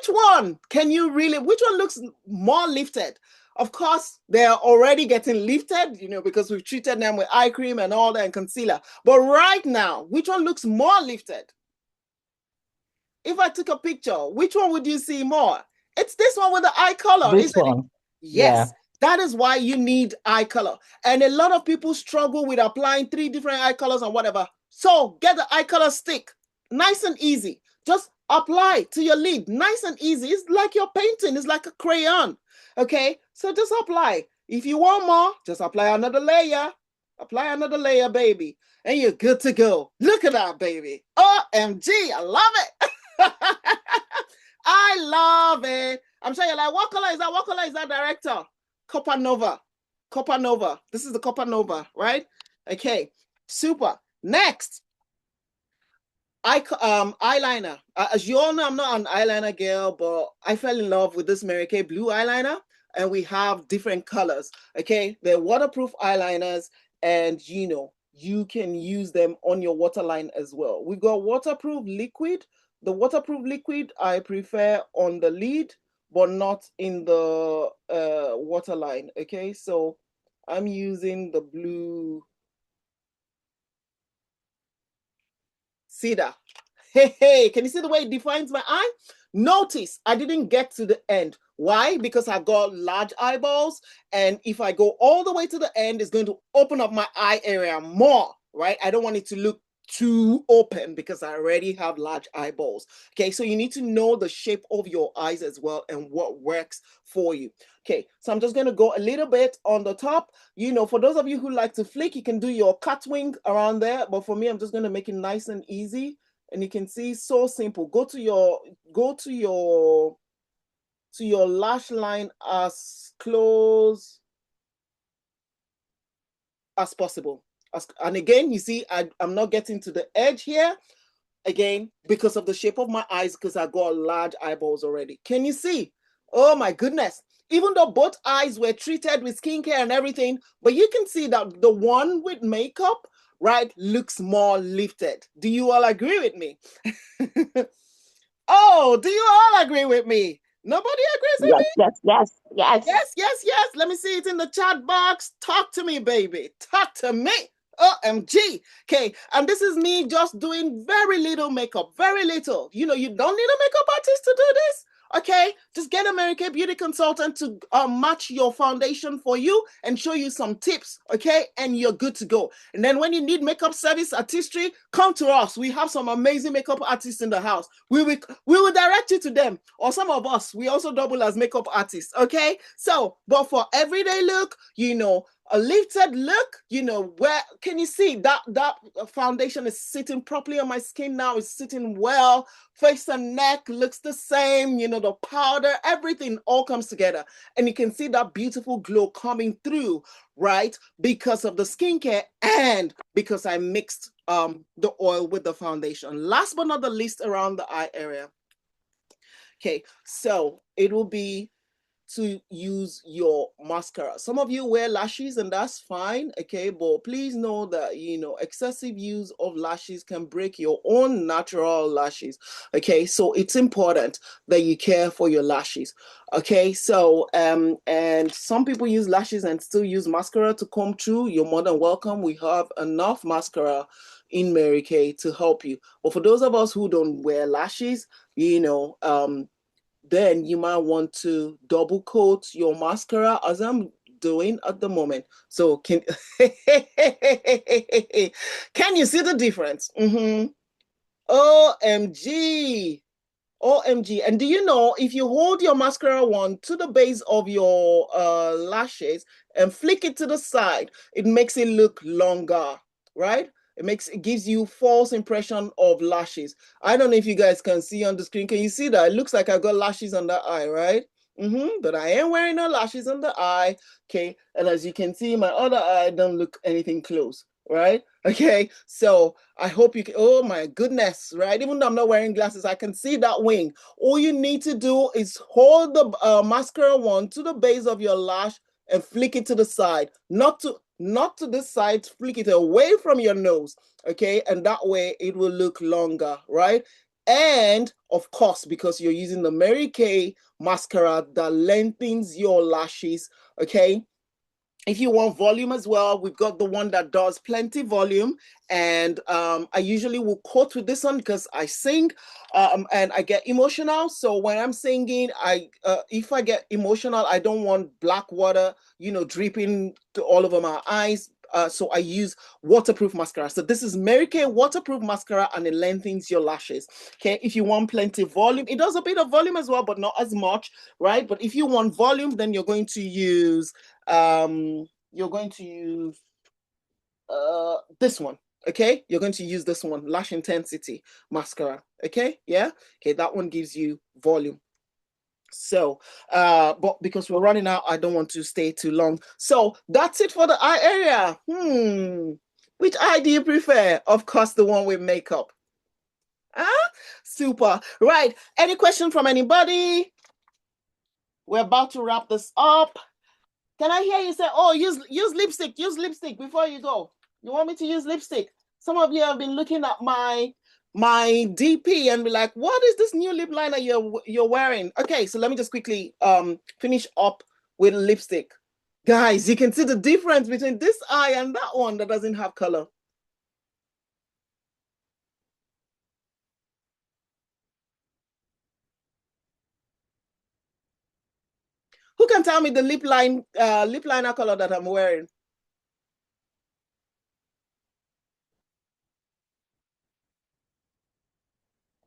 Speaker 1: one can you really, which one looks more lifted? Of course, they're already getting lifted, you know, because we've treated them with eye cream and all that and concealer. But right now, which one looks more lifted? If I took a picture, which one would you see more? It's this one with the eye color,
Speaker 7: This
Speaker 1: isn't
Speaker 7: one.
Speaker 1: it? Yes.
Speaker 7: Yeah.
Speaker 1: That is why you need eye color. And a lot of people struggle with applying 3 different eye colors and whatever. So get the eye color stick. Nice and easy. Just apply to your lid. Nice and easy. It's like you're painting. It's like a crayon. Okay? So just apply. If you want more, just apply another layer. Apply another layer, baby. And you're good to go. Look at that, baby. OMG. I love it. I love it. I'm sure you're like, what color is that? What color is that, director? Copper Nova. Copper Nova. This is the Copper Nova, right? Okay, super. Next, eyeliner. As you all know, I'm not an eyeliner girl, but I fell in love with this Mary Kay blue eyeliner, and we have different colors. Okay, they're waterproof eyeliners, and you know, you can use them on your waterline as well. We've got waterproof liquid. The waterproof liquid I prefer on the lid, but not in the waterline. Okay, so I'm using the blue. See that? Hey, can you see the way it defines my eye? Notice I didn't get to the end. Why? Because I've got large eyeballs, and if I go all the way to the end, it's going to open up my eye area more, right? I don't want it to look too open because I already have large eyeballs. Okay, so you need to know the shape of your eyes as well and what works for you. Okay, so I'm just going to go a little bit on the top. You know, for those of you who like to flick, you can do your cut wing around there, but for me, I'm just going to make it nice and easy. And you can see, so simple. Go to your lash line as close as possible. And again, you see, I'm not getting to the edge here, again, because of the shape of my eyes, because I got large eyeballs already. Can you see? Oh my goodness. Even though both eyes were treated with skincare and everything, but you can see that the one with makeup, right, looks more lifted. Do you all agree with me? Oh, do you all agree with me? Nobody agrees with me? Yes. Let me see it in the chat box. Talk to me, baby. Talk to me. OMG. Okay, and this is me just doing very little makeup, very little. You know, you don't need a makeup artist to do this. Okay, just get a Mary Kay beauty consultant to match your foundation for you and show you some tips, okay? And you're good to go. And then when you need makeup service artistry, come to us. We have some amazing makeup artists in the house. We will direct you to them. Or some of us, we also double as makeup artists, okay? So, but for everyday look, you know, a lifted look, you know, where can you see that foundation is sitting properly on my skin now? It's sitting well. Face and neck looks the same, you know, the powder, everything all comes together. And you can see that beautiful glow coming through, right? Because of the skincare and because I mixed the oil with the foundation. Last but not the least, around the eye area. Okay, so it will be to use your mascara. Some of you wear lashes and that's fine, okay, but please know that, you know, excessive use of lashes can break your own natural lashes, okay? So it's important that you care for your lashes, okay? So and some people use lashes and still use mascara to comb through. You're more than welcome. We have enough mascara in Mary Kay to help you. But for those of us who don't wear lashes, you know, then you might want to double coat your mascara as I'm doing at the moment. So can you see the difference? OMG. OMG. And do you know, if you hold your mascara wand to the base of your lashes and flick it to the side, it makes it look longer, right? It gives you false impression of lashes. I don't know if you guys can see on the screen. Can you see that? It looks like I got lashes on the eye, right? But I am wearing no lashes on the eye. Okay. And as you can see, my other eye don't look anything close, right? Okay. So I hope you can, oh my goodness, right? Even though I'm not wearing glasses, I can see that wing. All you need to do is hold the mascara wand to the base of your lash and flick it to the side, not to this side, flick it away from your nose, okay? And that way it will look longer, right? And of course, because you're using the Mary Kay mascara that lengthens your lashes, okay? If you want volume as well, we've got the one that does plenty volume. And I usually will quote with this one because I sing and I get emotional. So when I'm singing, if I get emotional, I don't want black water, dripping all over my eyes. So I use waterproof mascara. So this is Mary Kay waterproof mascara, and it lengthens your lashes. Okay, if you want plenty of volume, it does a bit of volume as well, but not as much, right? But if you want volume, then you're going to use this one. Okay, you're going to use this one, Lash Intensity mascara. Okay, yeah, okay, that one gives you volume. So but because we're running out, I don't want to stay too long. So that's it for the eye area. Which eye do you prefer? Of course, the one with makeup. Super. Right, any question from anybody? We're about to wrap this up. Can I hear you say, oh, use lipstick before you go? You want me to use lipstick? Some of you have been looking at my DP and be like, what is this new lip liner you're wearing? Okay, so let me just quickly finish up with lipstick. Guys, you can see the difference between this eye and that one that doesn't have color. Who can tell me the lip liner color that I'm wearing?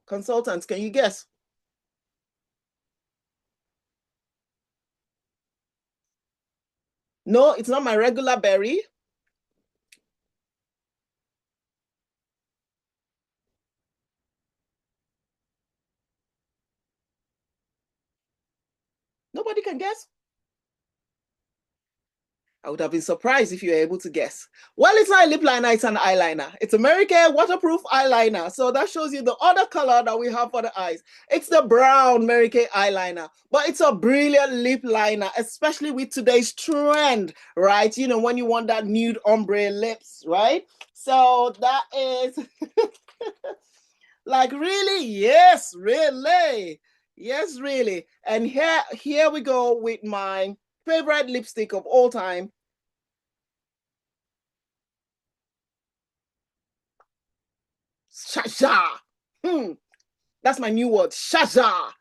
Speaker 1: Consultants, can you guess? No, it's not my regular berry. Nobody can guess? I would have been surprised if you were able to guess. Well, it's not a lip liner, it's an eyeliner. It's a Mary Kay waterproof eyeliner. So that shows you the other color that we have for the eyes. It's the brown Mary Kay eyeliner, but it's a brilliant lip liner, especially with today's trend, right? When you want that nude ombre lips, right? So that is like, really? Yes, really. Yes, really. And here we go with my favorite lipstick of all time. Shasha. That's my new word. Shasha.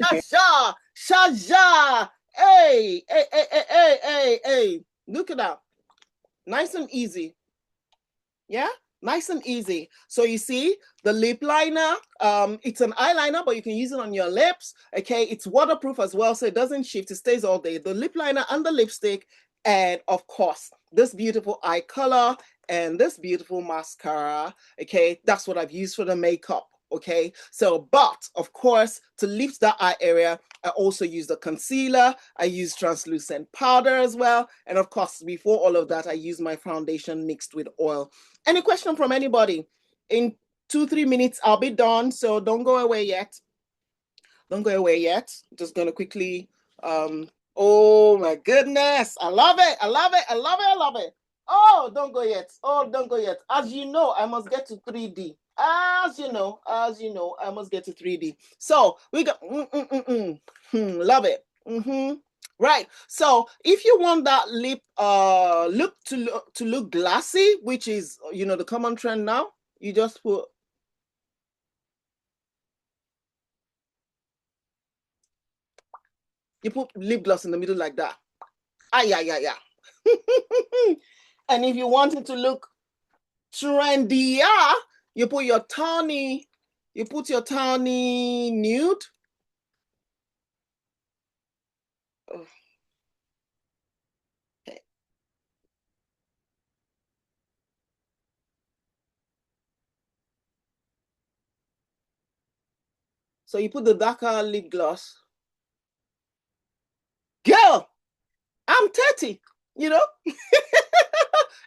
Speaker 1: Shasha. Shasha. Hey. Look at that. Nice and easy. Yeah? Nice and easy. So you see the lip liner, it's an eyeliner, but you can use it on your lips. Okay, it's waterproof as well, so it doesn't shift, it stays all day. The lip liner and the lipstick, and of course, this beautiful eye color and this beautiful mascara. Okay, that's what I've used for the makeup. Okay, so, but of course, to lift that eye area, I also use the concealer, I use translucent powder as well, and of course, before all of that, I use my foundation mixed with oil. Any question from anybody? In 2-3 minutes, I'll be done, so don't go away yet. Don't go away yet. Just gonna quickly, oh my goodness, I love it, I love it, I love it, I love it. Oh, don't go yet. Oh, don't go yet. As you know, I must get to 3D. As you know, I must get to 3D. So we got love it. Right. So if you want that lip look to look glassy, which is the common trend now, you just put lip gloss in the middle like that. Yeah. And if you want it to look trendier, you put your tawny You put your towny nude. Oh. Okay. So you put the darker lip gloss. Girl, I'm 30, you know?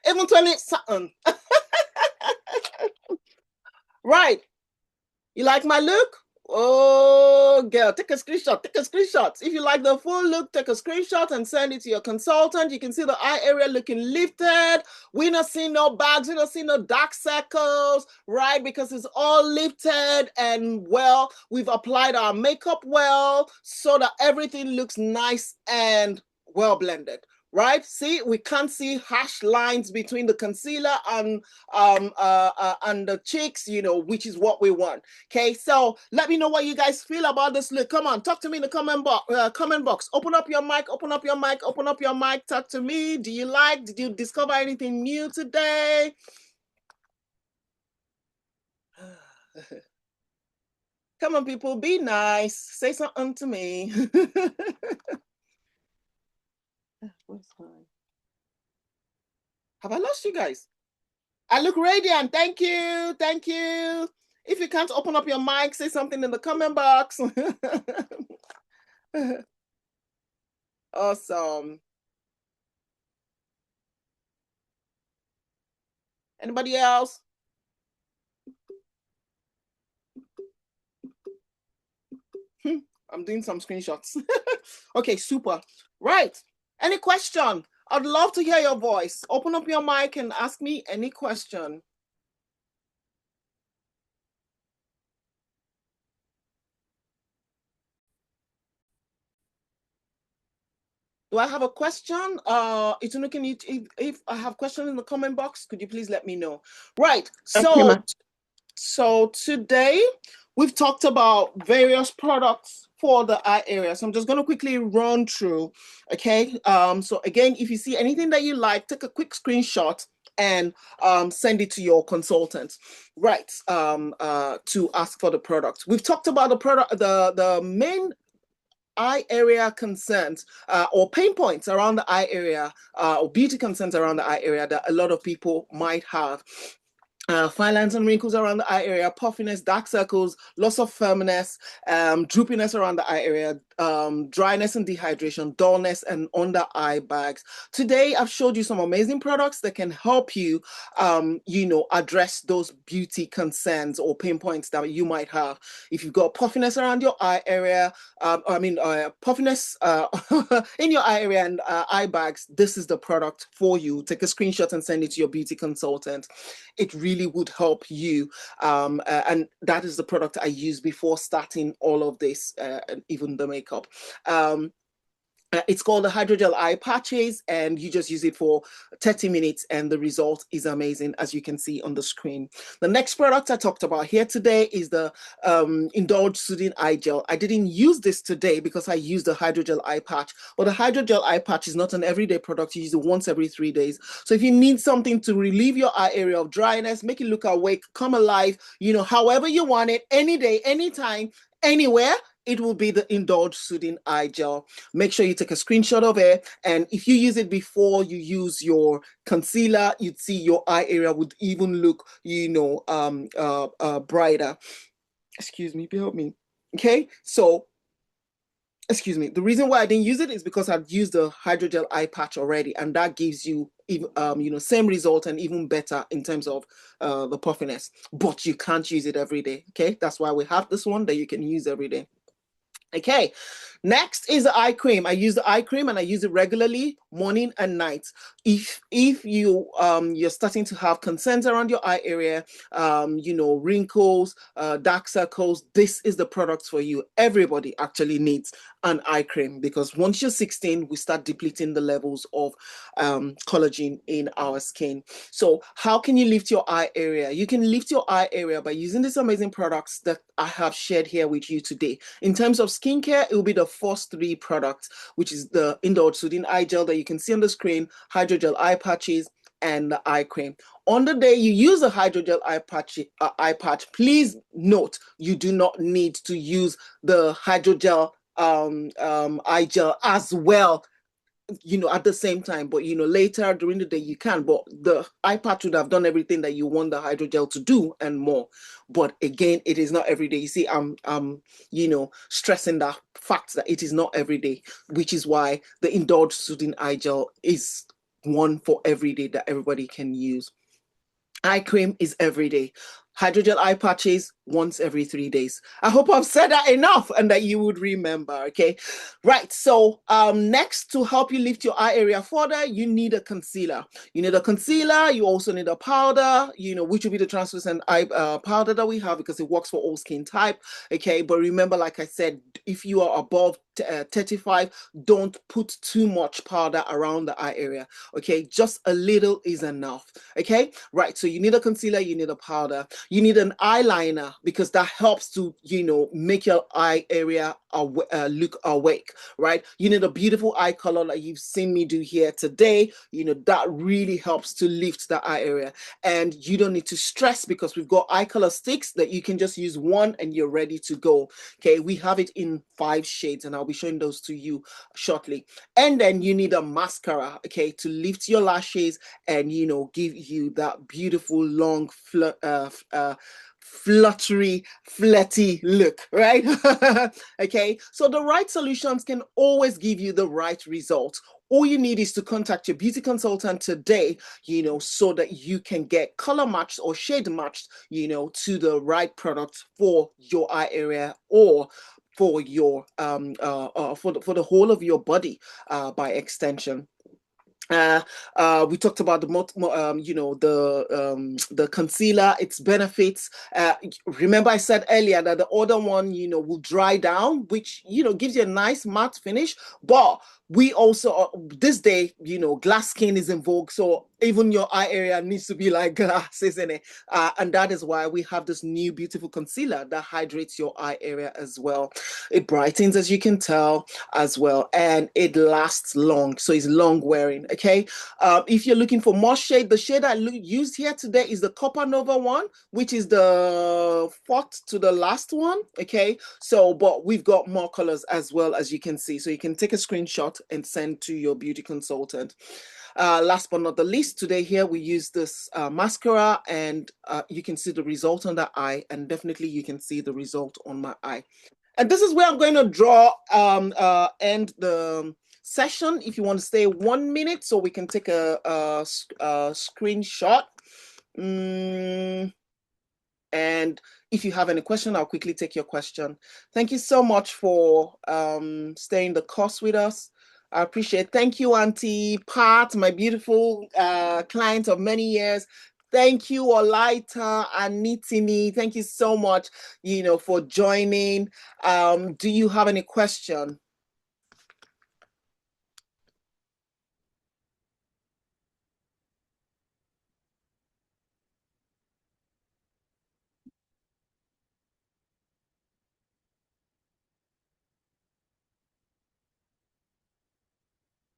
Speaker 1: Even 20 something. Right. You like my look? Oh, girl, take a screenshot. Take a screenshot. If you like the full look, take a screenshot and send it to your consultant. You can see the eye area looking lifted. We're not seeing no bags. We're not seeing no dark circles, right? Because it's all lifted and well, we've applied our makeup well so that everything looks nice and well blended. Right? See, we can't see harsh lines between the concealer and the cheeks, you know, which is what we want. Okay, so let me know what you guys feel about this look. Come on, talk to me in the comment box. Open up your mic, open up your mic, open up your mic. Talk to me. Did you discover anything new today? Come on, people, be nice. Say something to me. Have I lost you guys? I look radiant. Thank you. Thank you. If you can't open up your mic, say something in the comment box. Awesome. Anybody else? I'm doing some screenshots. Okay, super. Right. Any question? I'd love to hear your voice. Open up your mic and ask me any question. Do I have a question? If I have questions in the comment box, could you please let me know? Right. So today we've talked about various products for the eye area. So I'm just going to quickly run through. Okay. So again, if you see anything that you like, take a quick screenshot and send it to your consultant, right? To ask for the product. We've talked about the product, the main eye area concerns or pain points around the eye area or beauty concerns around the eye area that a lot of people might have. Fine lines and wrinkles around the eye area, puffiness, dark circles, loss of firmness, droopiness around the eye area, dryness and dehydration, dullness, and under eye bags. Today, I've showed you some amazing products that can help you, address those beauty concerns or pain points that you might have. If you've got puffiness around your eye area, puffiness in your eye area and eye bags, this is the product for you. Take a screenshot and send it to your beauty consultant. It really would help you. And that is the product I used before starting all of this, and even the makeup. It's called the Hydrogel Eye Patches, and you just use it for 30 minutes and the result is amazing, as you can see on the screen. The next product I talked about here today is the Indulge Soothing Eye Gel. I didn't use this today because I used the Hydrogel Eye Patch, but the Hydrogel Eye Patch is not an everyday product. You use it once every 3 days. So if you need something to relieve your eye area of dryness, make it look awake, come alive, however you want it, any day, anytime, anywhere, it will be the Indulge Soothing Eye Gel. Make sure you take a screenshot of it. And if you use it before you use your concealer, you'd see your eye area would even look, brighter. Excuse me, bear with me. Okay, so, excuse me. The reason why I didn't use it is because I've used the Hydrogel Eye Patch already, and that gives you, same result and even better in terms of the puffiness. But you can't use it every day. Okay, that's why we have this one that you can use every day. Okay, next is the eye cream. I use the eye cream and I use it regularly, morning and night. If you're starting to have concerns around your eye area, wrinkles, dark circles, this is the product for you. Everybody actually needs an eye cream because once you're 16, we start depleting the levels of collagen in our skin. So how can you lift your eye area? You can lift your eye area by using these amazing products that I have shared here with you today. In terms of skincare, it will be the first 3 products, which is the Indulge Soothing Eye Gel that you can see on the screen, Hydrogel Eye Patches, and the eye cream. On the day you use a hydrogel eye patch, please note you do not need to use the hydrogel eye gel as well, at the same time. But later during the day you can. But the eye patch would have done everything that you want the hydrogel to do and more. But again, it is not every day. You see, I'm stressing that fact that it is not every day, which is why the Indulge Soothing Eye Gel is one for every day that everybody can use. Eye cream is every day. Hydrogel eye patches once every 3 days. I hope I've said that enough and that you would remember, okay? Right, so next, to help you lift your eye area further, you need a concealer. You need a concealer, you also need a powder, which will be the translucent eye powder that we have because it works for all skin type, okay? But remember, like I said, if you are above 35, don't put too much powder around the eye area, okay? Just a little is enough, okay? Right, so you need a concealer, you need a powder. You need an eyeliner because that helps to, make your eye area look awake, right? You need a beautiful eye color like you've seen me do here today. That really helps to lift the eye area. And you don't need to stress because we've got eye color sticks that you can just use one and you're ready to go. Okay, we have it in 5 shades and I'll be showing those to you shortly. And then you need a mascara, okay, to lift your lashes and, give you that beautiful long fluttery, flatty look, right? Okay, so the right solutions can always give you the right result. All you need is to contact your beauty consultant today, so that you can get color matched or shade matched, to the right product for your eye area or for your for the whole of your body by extension. We talked about the the concealer, its benefits. Remember I said earlier that the other one will dry down, which gives you a nice matte finish, but we also this day glass skin is in vogue, so even your eye area needs to be like glass, isn't it? And that is why we have this new beautiful concealer that hydrates your eye area as well. It brightens, as you can tell, as well, and it lasts long, so it's long wearing. Okay, if you're looking for more shade, the shade I used here today is the Copper Nova one, which is the 4th to the last one. Okay, so but we've got more colors as well, as you can see, so you can take a screenshot and send to your beauty consultant. Last but not the least, today here we use this mascara, and you can see the result on the eye, and definitely you can see the result on my eye. And this is where I'm going to draw end the session. If you want to stay 1 minute so we can take a screenshot. And if you have any question, I'll quickly take your question. Thank you so much for staying the course with us. I appreciate it. Thank you, Auntie Pat, my beautiful client of many years. Thank you, Olaita and Nitini. Thank you so much, for joining. Do you have any question?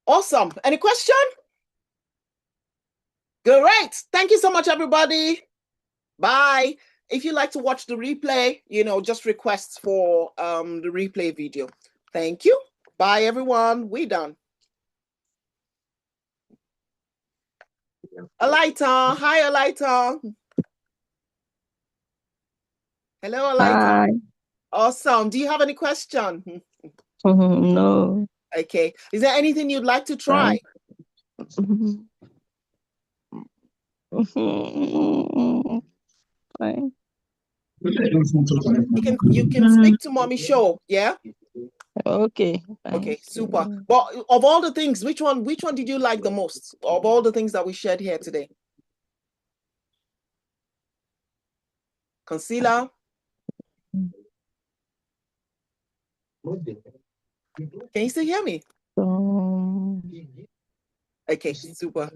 Speaker 1: Awesome. Any question? Great. Thank you so much, everybody. Bye. If you'd like to watch the replay, just requests for the replay video. Thank you. Bye, everyone. We're done. Alaita. Hi, Alaita. Hello, Alaita.
Speaker 2: Hi.
Speaker 1: Awesome. Do you have any question?
Speaker 2: No.
Speaker 1: Okay. Is there anything you'd like to try?
Speaker 2: Fine.
Speaker 1: You can speak to Mommy Show, yeah?
Speaker 2: Okay.
Speaker 1: Okay, super. But of all the things, which one did you like the most of all the things that we shared here today? Concealer? Can you still hear me? Okay, super.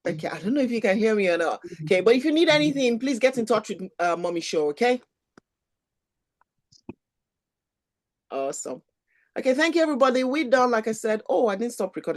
Speaker 1: Okay, I don't know if you can hear me or not. Okay, but if you need anything, please get in touch with Mommy Show, okay? Awesome. Okay, thank you, everybody. We're done, like I said. Oh, I didn't stop recording.